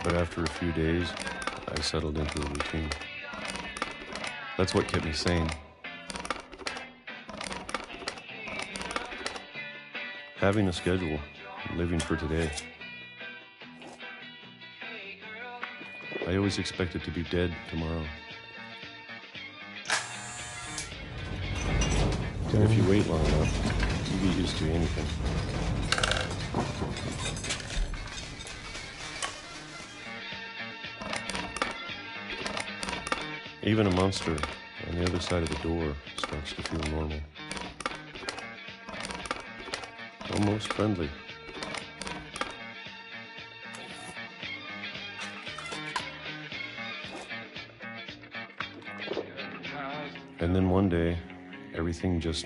But after a few days, I settled into a routine. That's what kept me sane. Having a schedule, living for today. I always expected to be dead tomorrow. But if you wait long enough, you get used to anything. Even a monster on the other side of the door starts to feel normal. Almost friendly. And then one day, everything just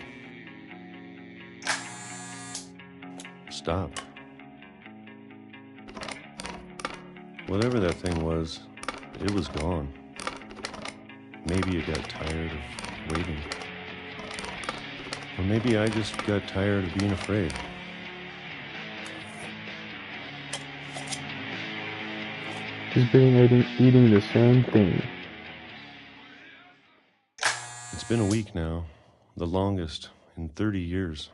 stopped. Whatever that thing was, it was gone. Maybe it got tired of waiting. Or maybe I just got tired of being afraid. He's been eating the same thing. It's been a week now, the longest in 30 years.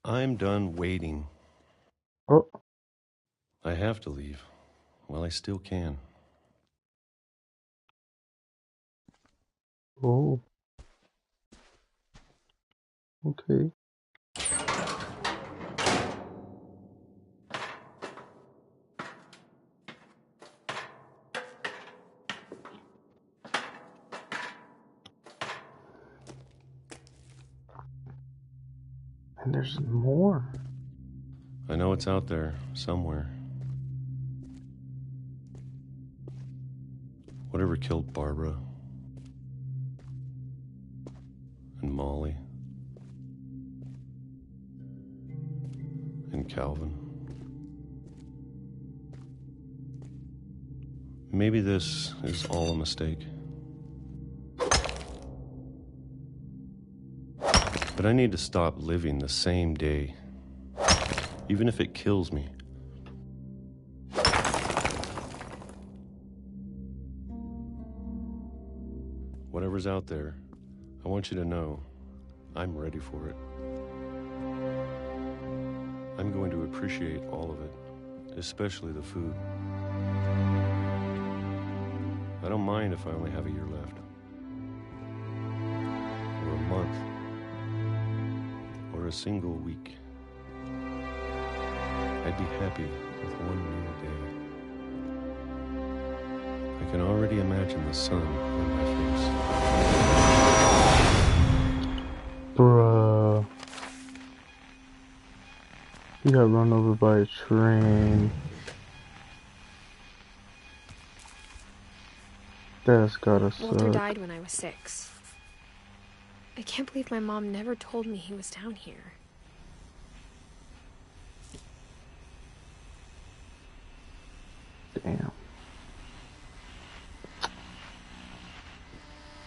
I'm done waiting. Oh. I have to leave while I still can. Oh. Okay. And there's more. I know it's out there somewhere. Whatever killed Barbara and Molly and Calvin. Maybe this is all a mistake. But I need to stop living the same day, even if it kills me. Whatever's out there, I want you to know I'm ready for it. I'm going to appreciate all of it, especially the food. I don't mind if I only have a year left, or a month, or a single week. I'd be happy with one new day. I can already imagine the sun on my face. Bruh. He got run over by a train. That's gotta suck. Walter died when I was 6. I can't believe my mom never told me he was down here. Damn.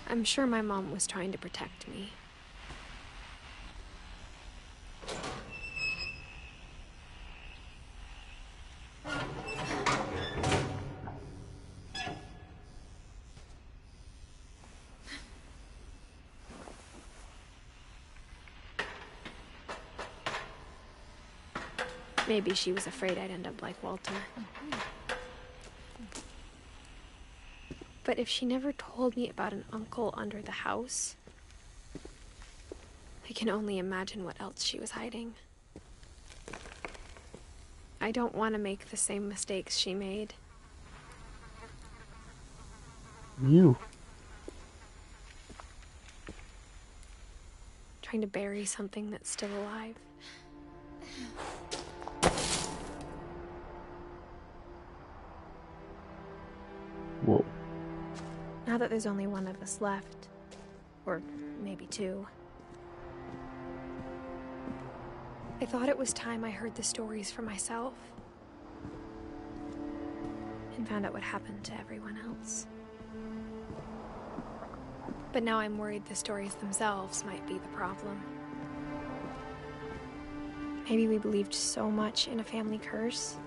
I'm sure my mom was trying to protect me. Maybe she was afraid I'd end up like Walter. But if she never told me about an uncle under the house, I can only imagine what else she was hiding. I don't want to make the same mistakes she made. You. Trying to bury something that's still alive. Whoa. Now that there's only one of us left, or maybe two, I thought it was time I heard the stories for myself and found out what happened to everyone else. But now I'm worried the stories themselves might be the problem. Maybe we believed so much in a family curse,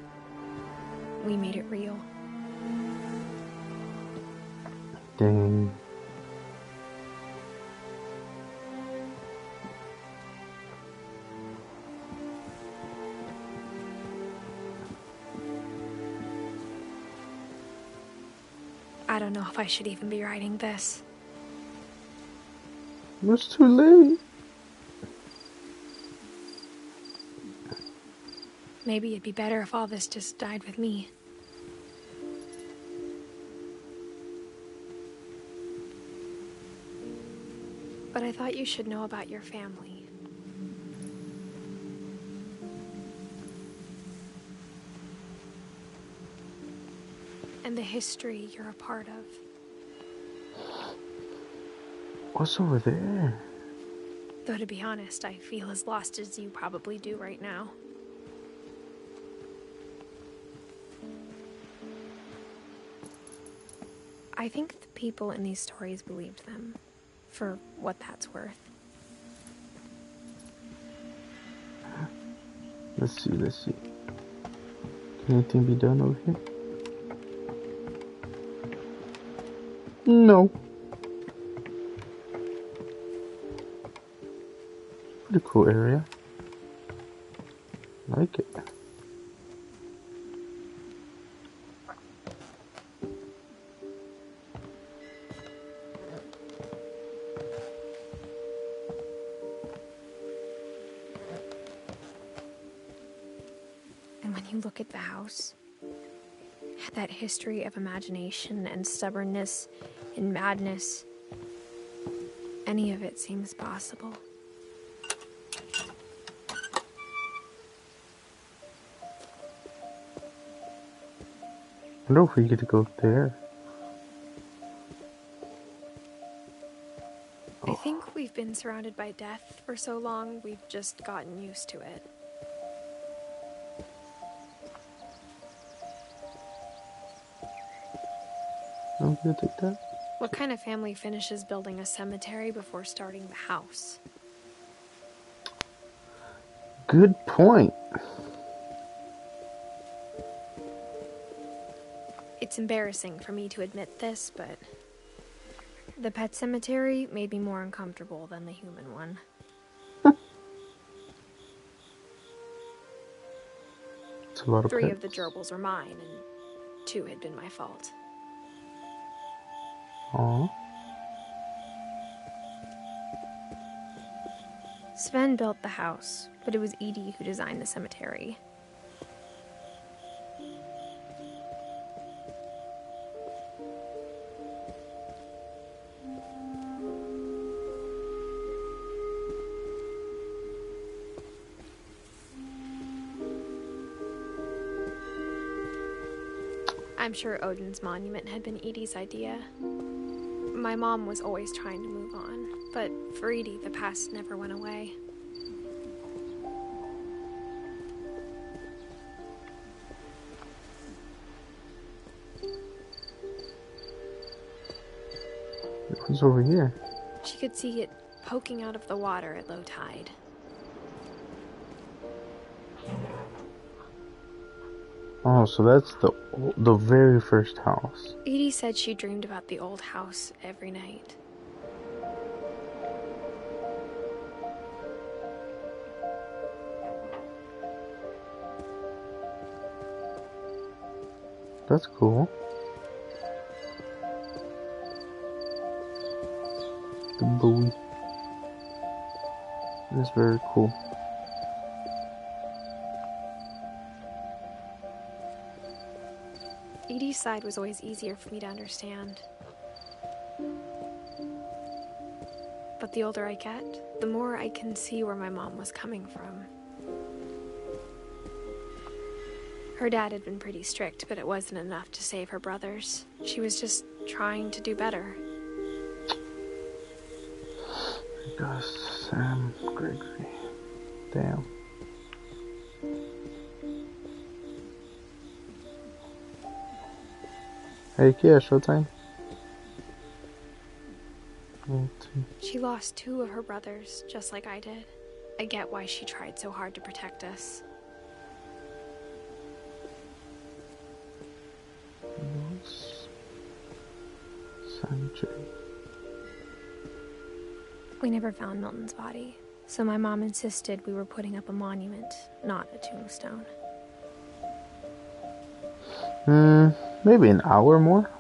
we made it real. Dang. I don't know if I should even be writing this. It's too late. Maybe it'd be better if all this just died with me. But I thought you should know about your family. And the history you're a part of. What's over there? Though to be honest, I feel as lost as you probably do right now. I think the people in these stories believed them, for what that's worth. Let's see. Can anything be done over here? No. Pretty cool area. Like it. And when you look at the house, that history of imagination and stubbornness and madness, any of it seems possible. I wonder if we get to go there. I think we've been surrounded by death for so long, we've just gotten used to it. I'm gonna take that. What kind of family finishes building a cemetery before starting the house? Good point. It's embarrassing for me to admit this, but the pet cemetery made me more uncomfortable than the human one. It's a lot of 3 pets. of the gerbils are mine, and 2 had been my fault. Aww. Sven built the house, but it was Edie who designed the cemetery. I'm sure Odin's monument had been Edie's idea. My mom was always trying to move on, but for Edie, the past never went away. What's over here? She could see it poking out of the water at low tide. Oh, so that's the very first house. Edie said she dreamed about the old house every night. That's cool. the buoy. That's very cool. Edie's side was always easier for me to understand. But the older I get, the more I can see where my mom was coming from. Her dad had been pretty strict, but it wasn't enough to save her brothers. She was just trying to do better. Gus, Sam, Gregory. Damn. Hey, Kia, showtime. She lost 2 of her brothers, just like I did. I get why she tried so hard to protect us. Sanjay. We never found Milton's body, so my mom insisted we were putting up a monument, not a tombstone. Maybe an hour more.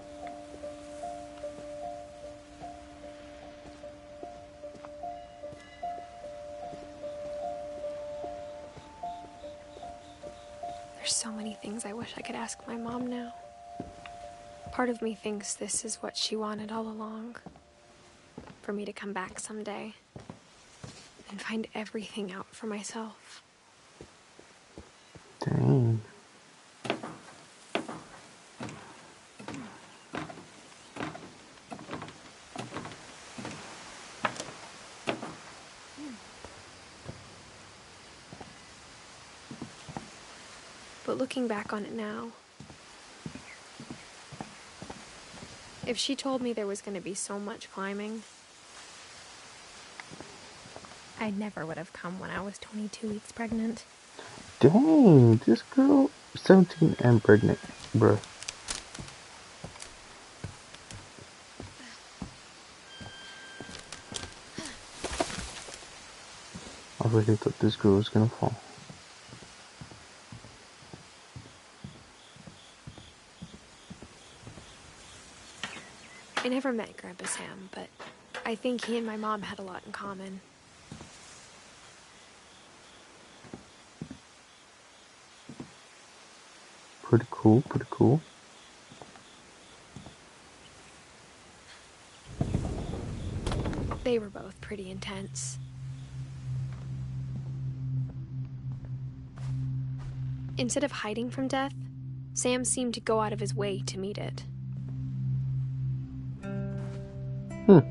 There's so many things I wish I could ask my mom now. Part of me thinks this is what she wanted all along. For me to come back someday and find everything out for myself. Dang. But looking back on it now, if she told me there was going to be so much climbing, I never would have come when I was 22 weeks pregnant. Dang, this girl, 17 and pregnant, bruh. I really thought this girl was gonna fall. I never met Grandpa Sam, but I think he and my mom had a lot in common. Pretty cool, pretty cool. They were both pretty intense. Instead of hiding from death, Sam seemed to go out of his way to meet it. Okay.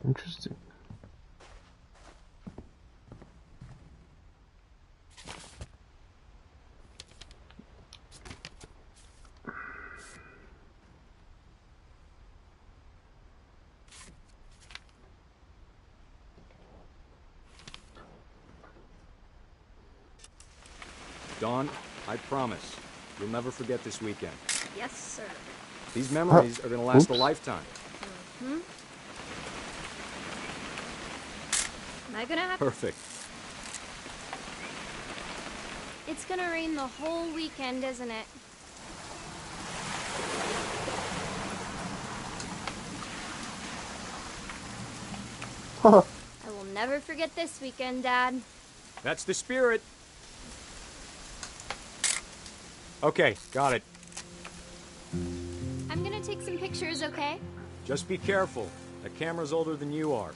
Interesting. Dawn, I promise, you'll never forget this weekend. Yes, sir. These memories are gonna last a Oops. lifetime. Hmm? Am I gonna have... Perfect. It's gonna rain the whole weekend, isn't it? I will never forget this weekend, Dad. That's the spirit. Okay, got it. I'm gonna take some pictures, okay? Just be careful. That camera's older than you are.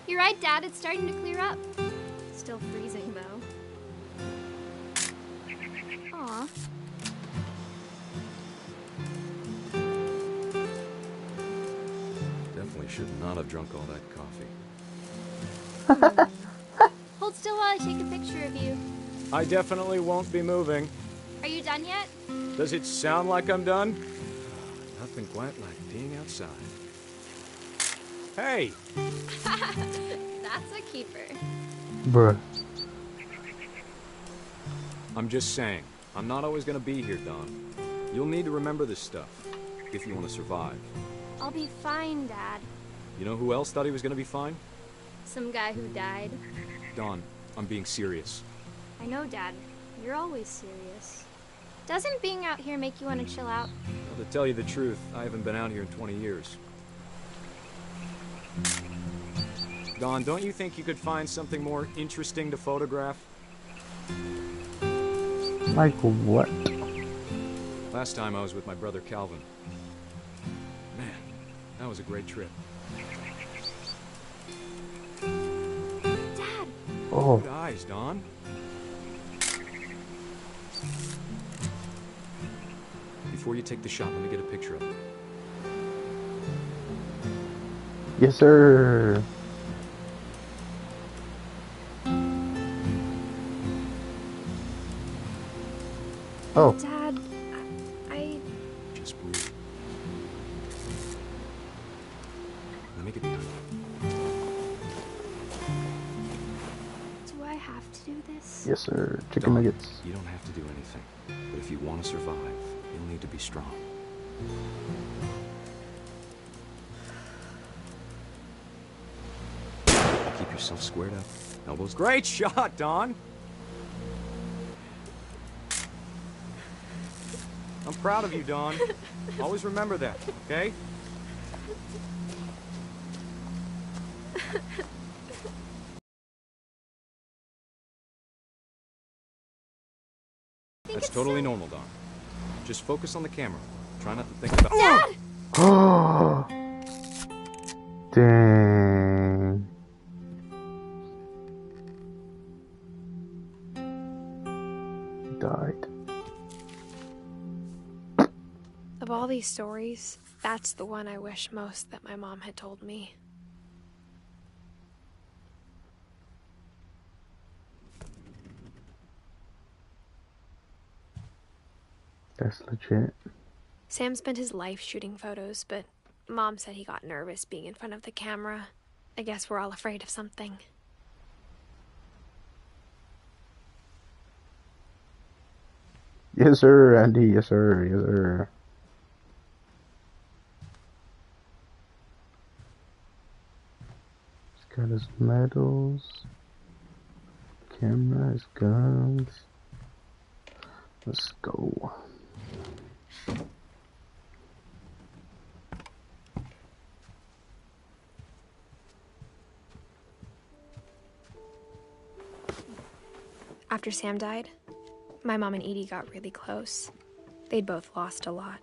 You're right, Dad. It's starting to clear up. Still freezing, though. Aw. Definitely should not have drunk all that coffee. Hold still while I take a picture of you. I definitely won't be moving. Are you done yet? Does it sound like I'm done? Nothing quite like being outside. Hey! That's a keeper. Bruh. I'm just saying, I'm not always gonna be here, Don. You'll need to remember this stuff, if you want to survive. I'll be fine, Dad. You know who else thought he was gonna be fine? Some guy who died. Don, I'm being serious. I know, Dad. You're always serious. Doesn't being out here make you want to chill out? Well, to tell you the truth, I haven't been out here in 20 years. Don, don't you think you could find something more interesting to photograph? Like what? Last time I was with my brother Calvin. Man, that was a great trip. Dad! Oh. Good eyes, Don. Before you take the shot, let me get a picture of it. Yes, sir. Oh. Dad, I... Just breathe. Let me get behind you. Do I have to do this? Yes, sir. Chicken Don, nuggets. You don't have to do anything. But if you want to survive, you'll need to be strong. Keep yourself squared up. Elbows. Great shot, Don! I'm proud of you, Don. Always remember that, okay? That's totally normal, Don. Just focus on the camera. Try not to think about— Dad! Oh. Dang. He died. Of all these stories, that's the one I wish most that my mom had told me. That's legit. Sam spent his life shooting photos, but Mom said he got nervous being in front of the camera. I guess we're all afraid of something. Yes, sir, Andy. Yes, sir. Yes, sir. He's got his medals, camera, his guns. Let's go. After Sam died, my mom and Edie got really close. They'd both lost a lot.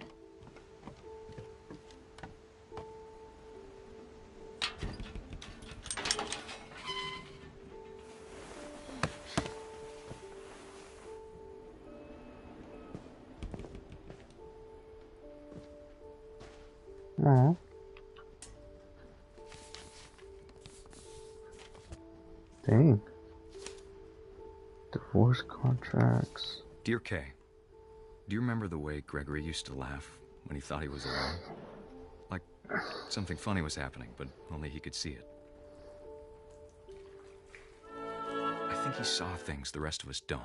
Aw. Dang. Divorce contracts. Dear Kay, do you remember the way Gregory used to laugh when he thought he was alone? Like something funny was happening, but only he could see it. I think he saw things the rest of us don't.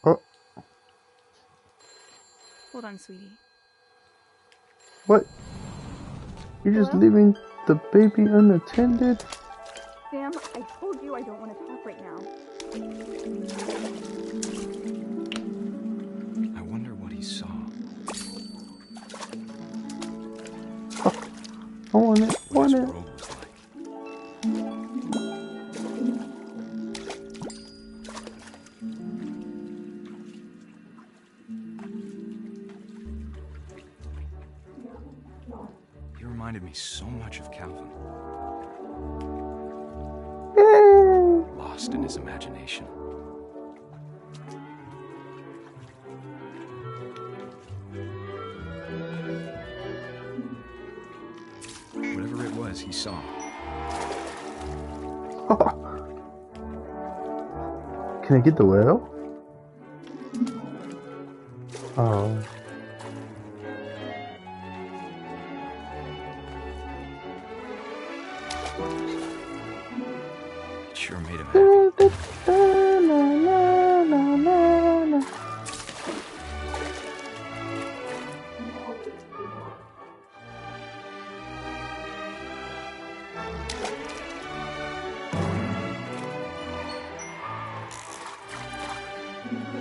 Oh. Hold on, sweetie. What? You're just leaving the baby unattended? Sam, I told you I don't want to talk right now. I wonder what he saw. I want it. I want it. You reminded me so much of Calvin. Lost in his imagination. Whatever it was, he saw. Can I get the whale? Oh. It sure made him happy.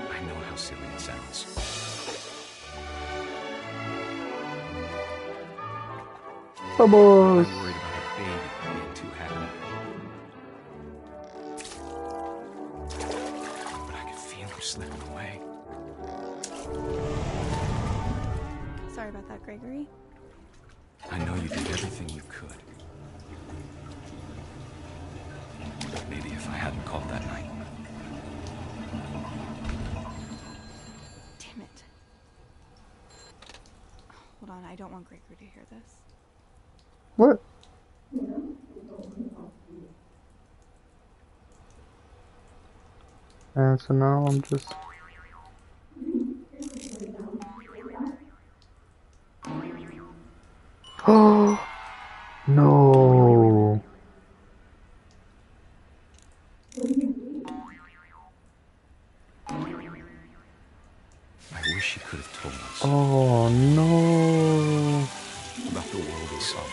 I know how silly it sounds. Vamos! I'm worried about a baby being too happy. But I could feel him slipping away. Sorry about that, Gregory. I know you did everything you could. Maybe if I hadn't called that night. Damn it. Hold on, I don't want Gregory to hear this. What? And so now I'm just... Oh no! I wish you could have told us. Oh no! About the world we saw.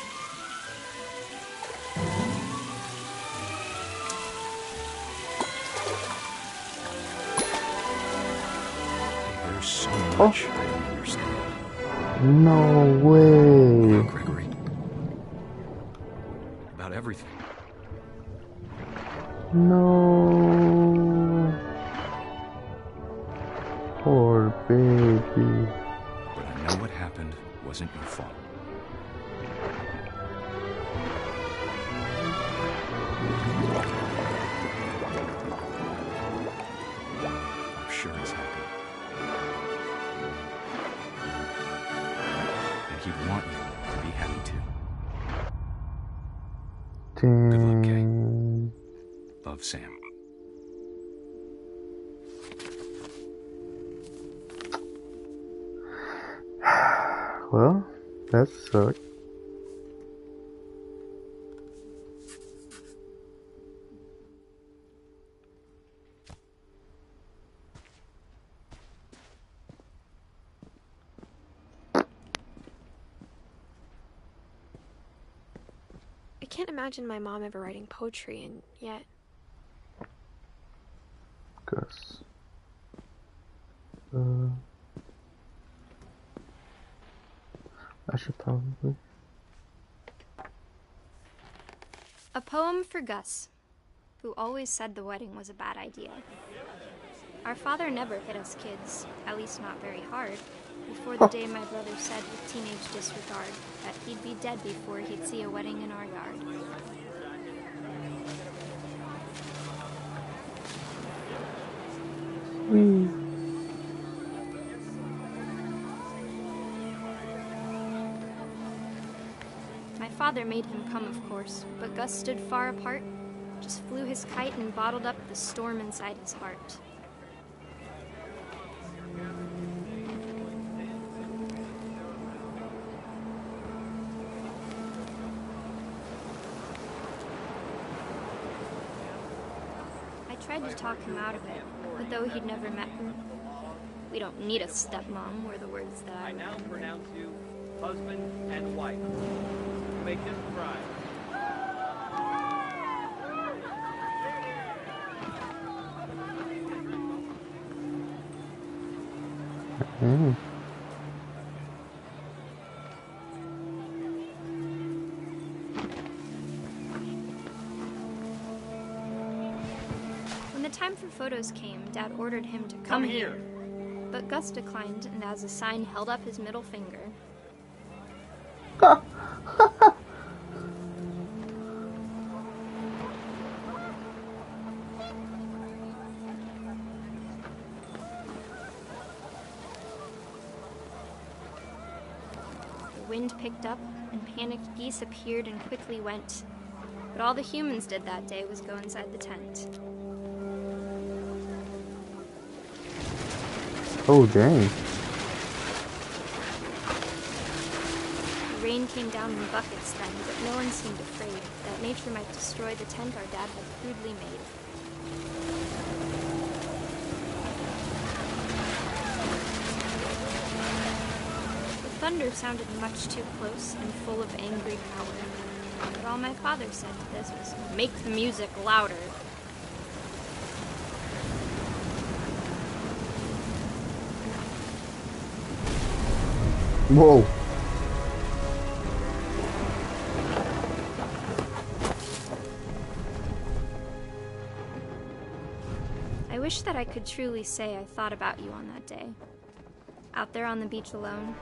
There's so much I don't understand. No way! Gregory. About everything. No! Poor baby. But I know what happened wasn't your fault. I'm sure he's happy. And he'd want you to be happy too. Good luck, Kay. Love, Sam. Well, that sucked. I can't imagine my mom ever writing poetry, and yet... Gus. I should probably... A poem for Gus, who always said the wedding was a bad idea. Our father never hit us kids, at least not very hard, before the day my brother said with teenage disregard that he'd be dead before he'd see a wedding in our yard. My father made him come, of course, but Gus stood far apart, just flew his kite and bottled up the storm inside his heart. I tried to talk him out of it, but though he'd never met her, "We don't need a stepmom," were the words that I now pronounce you husband and wife. Make him cry. When the time for photos came, Dad ordered him to come here. But Gus declined, and as a sign held up his middle finger. wind picked up, and panicked geese appeared and quickly went. But all the humans did that day was go inside the tent. Oh, dang. The rain came down in buckets then, but no one seemed afraid that nature might destroy the tent our dad had crudely made. The thunder sounded much too close and full of angry power. But all my father said to this was, "Make the music louder." Whoa. I wish that I could truly say I thought about you on that day. Out there on the beach alone,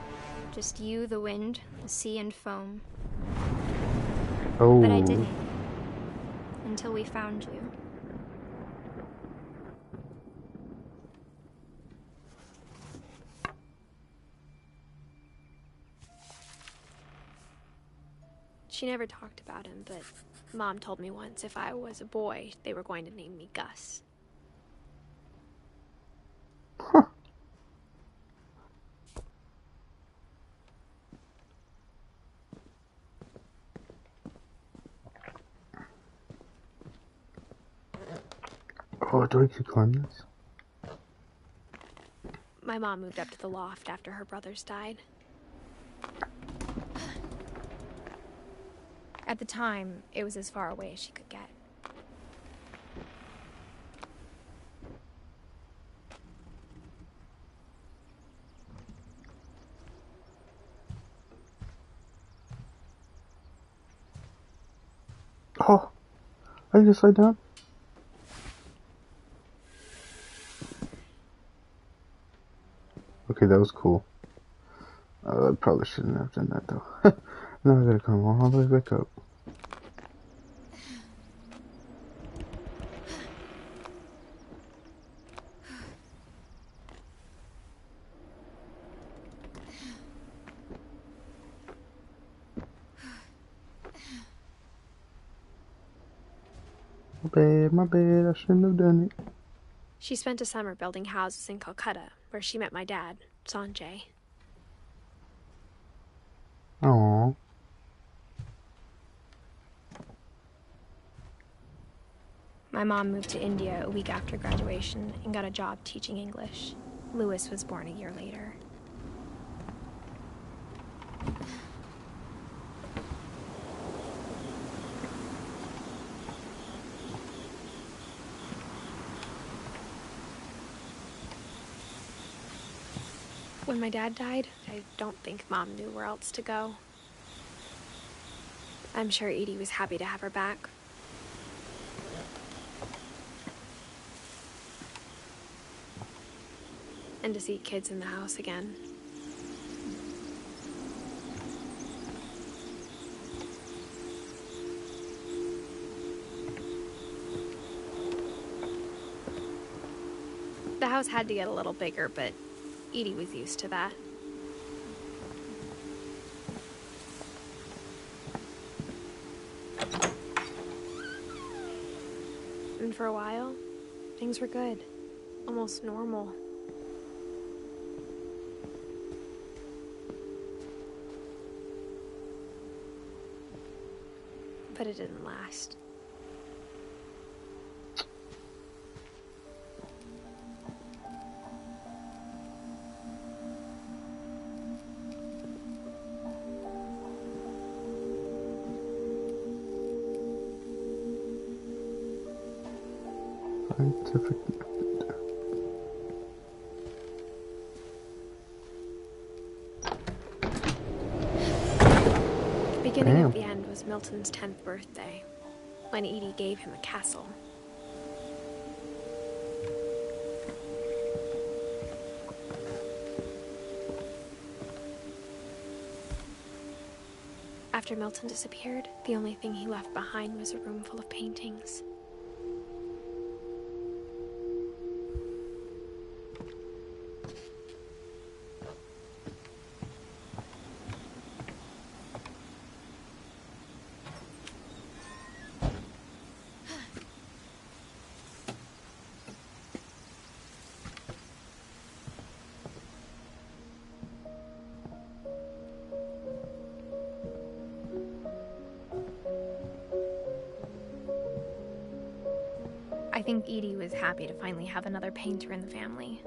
just you, the wind, the sea, and foam. Oh. But I didn't. Until we found you. She never talked about him, but Mom told me once if I was a boy, they were going to name me Gus. Oh, do I keep climbing this? My mom moved up to the loft after her brothers died. At the time, it was as far away as she could get. Oh, I can just lay down. Okay, that was cool. I probably shouldn't have done that though. Now I gotta come all the way back up. My bad, I shouldn't have done it. She spent a summer building houses in Calcutta, where she met my dad, Sanjay. Aww. My mom moved to India a week after graduation and got a job teaching English. Louis was born a year later. When my dad died, I don't think Mom knew where else to go. I'm sure Edie was happy to have her back. And to see kids in the house again. The house had to get a little bigger, but Edie was used to that. And for a while, things were good. Almost normal. But it didn't last. Scientific method. The beginning of the end was Milton's 10th birthday, when Edie gave him a castle. After Milton disappeared, the only thing he left behind was a room full of paintings. I think Edie was happy to finally have another painter in the family.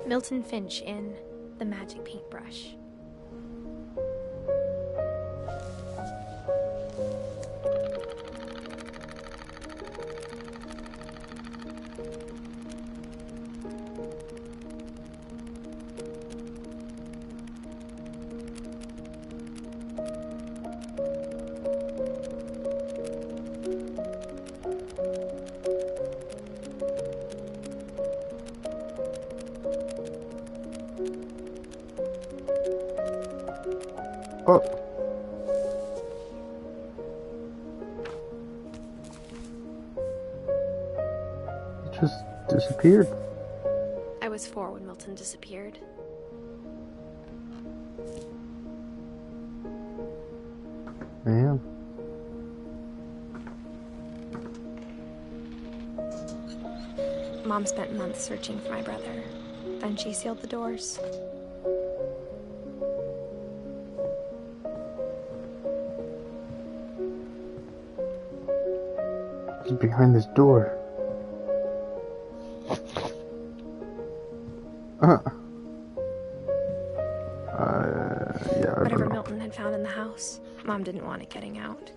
Milton Finch in The Magic Paintbrush. Oh. It just disappeared. I was 4 when Milton disappeared. Yeah. Mom spent months searching for my brother. Then she sealed the doors. He's behind this door. Yeah, I Whatever don't know. Milton had found in the house, Mom didn't want it getting out.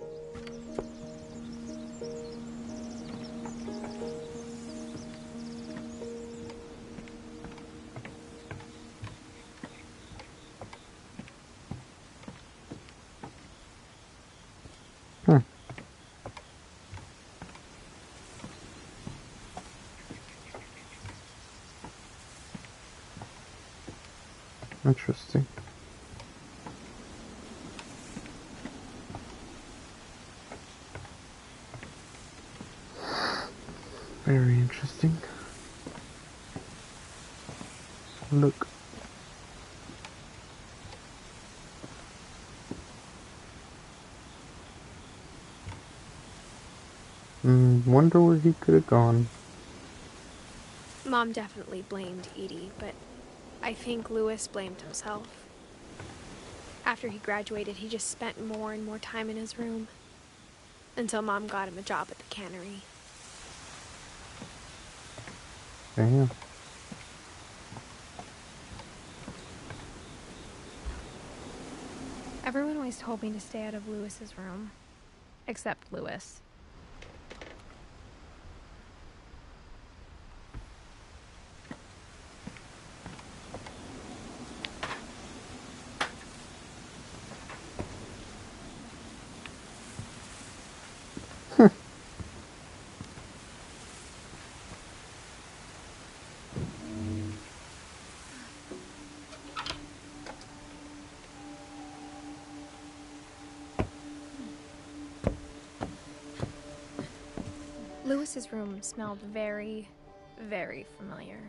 Interesting. Very interesting. Look. Wonder where he could have gone. Mom definitely blamed Edie, but I think Louis blamed himself. After he graduated, he just spent more and more time in his room. Until Mom got him a job at the cannery. Damn. Everyone always told me to stay out of Louis's room. Except Louis. Louis's room smelled very, very familiar.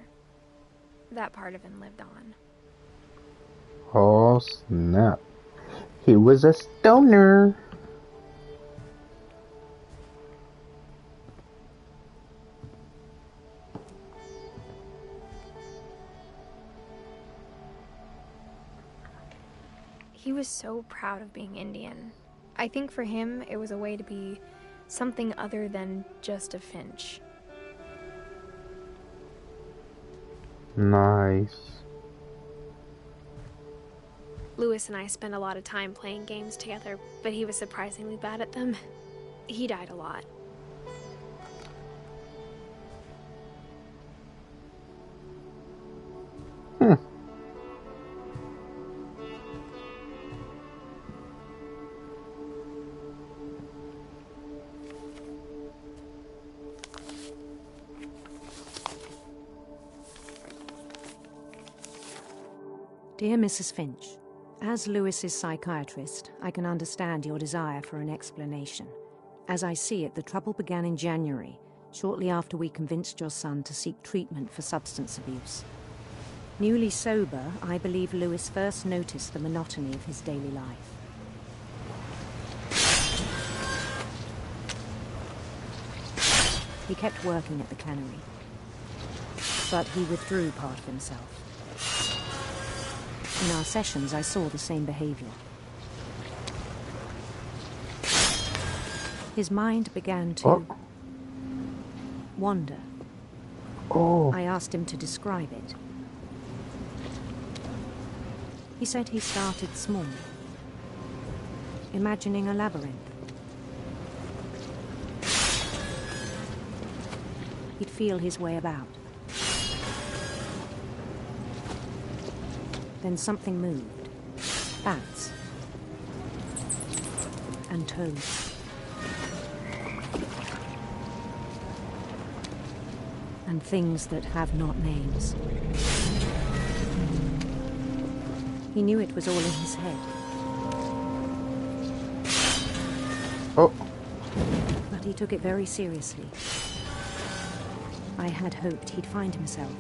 That part of him lived on. Oh snap. He was a stoner. He was so proud of being Indian. I think for him, it was a way to be something other than just a Finch. Nice. Louis and I spent a lot of time playing games together, but he was surprisingly bad at them. He died a lot. Dear Mrs. Finch, as Lewis's psychiatrist, I can understand your desire for an explanation. As I see it, the trouble began in January, shortly after we convinced your son to seek treatment for substance abuse. Newly sober, I believe Lewis first noticed the monotony of his daily life. He kept working at the cannery, but he withdrew part of himself. In our sessions, I saw the same behavior. His mind began to wander. I asked him to describe it. He said he started small, imagining a labyrinth. He'd feel his way about. Then something moved. Bats. And toads. And things that have not names. He knew it was all in his head. But he took it very seriously. I had hoped he'd find himself.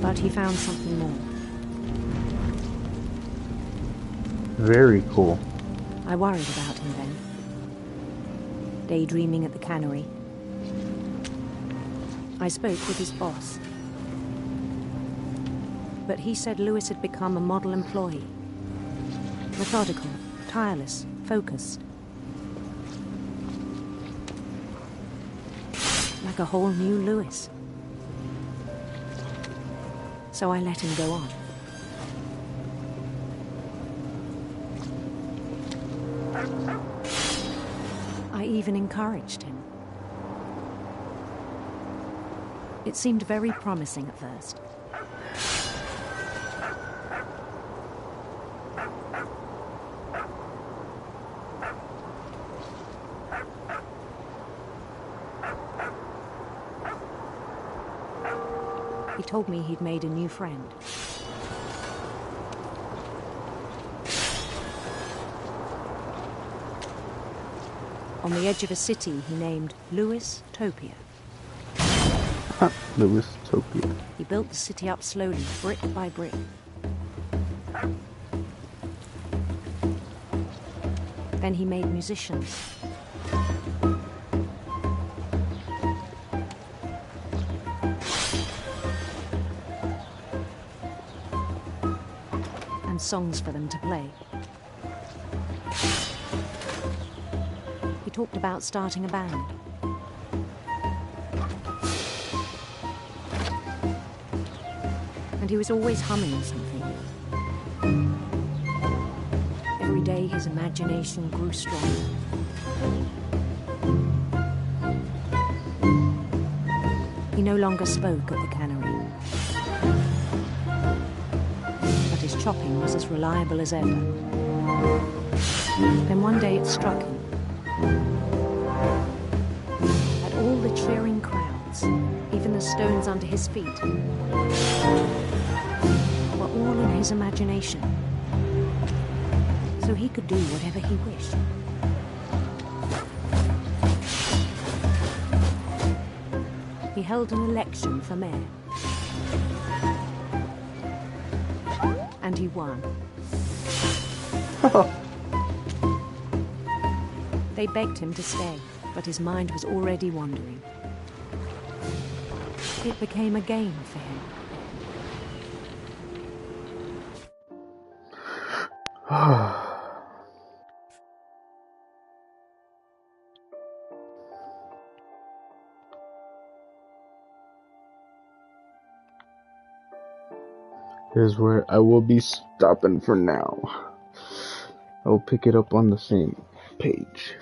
But he found something more. Very cool. I worried about him then. Daydreaming at the cannery. I spoke with his boss. But he said Lewis had become a model employee. Methodical, tireless, focused. Like a whole new Lewis. So I let him go on. I even encouraged him. It seemed very promising at first. He told me he'd made a new friend. On the edge of a city he named Lewis Topia. Lewis Topia. He built the city up slowly, brick by brick. Then he made musicians. And songs for them to play. He talked about starting a band. And he was always humming something. Every day his imagination grew stronger. He no longer spoke at the cannery. But his chopping was as reliable as ever. Then one day it struck him. At all the cheering crowds, even the stones under his feet, were all in his imagination. So he could do whatever he wished. He held an election for mayor. And he won. They begged him to stay, but his mind was already wandering. It became a game for him. Here's where I will be stopping for now. I will pick it up on the same page.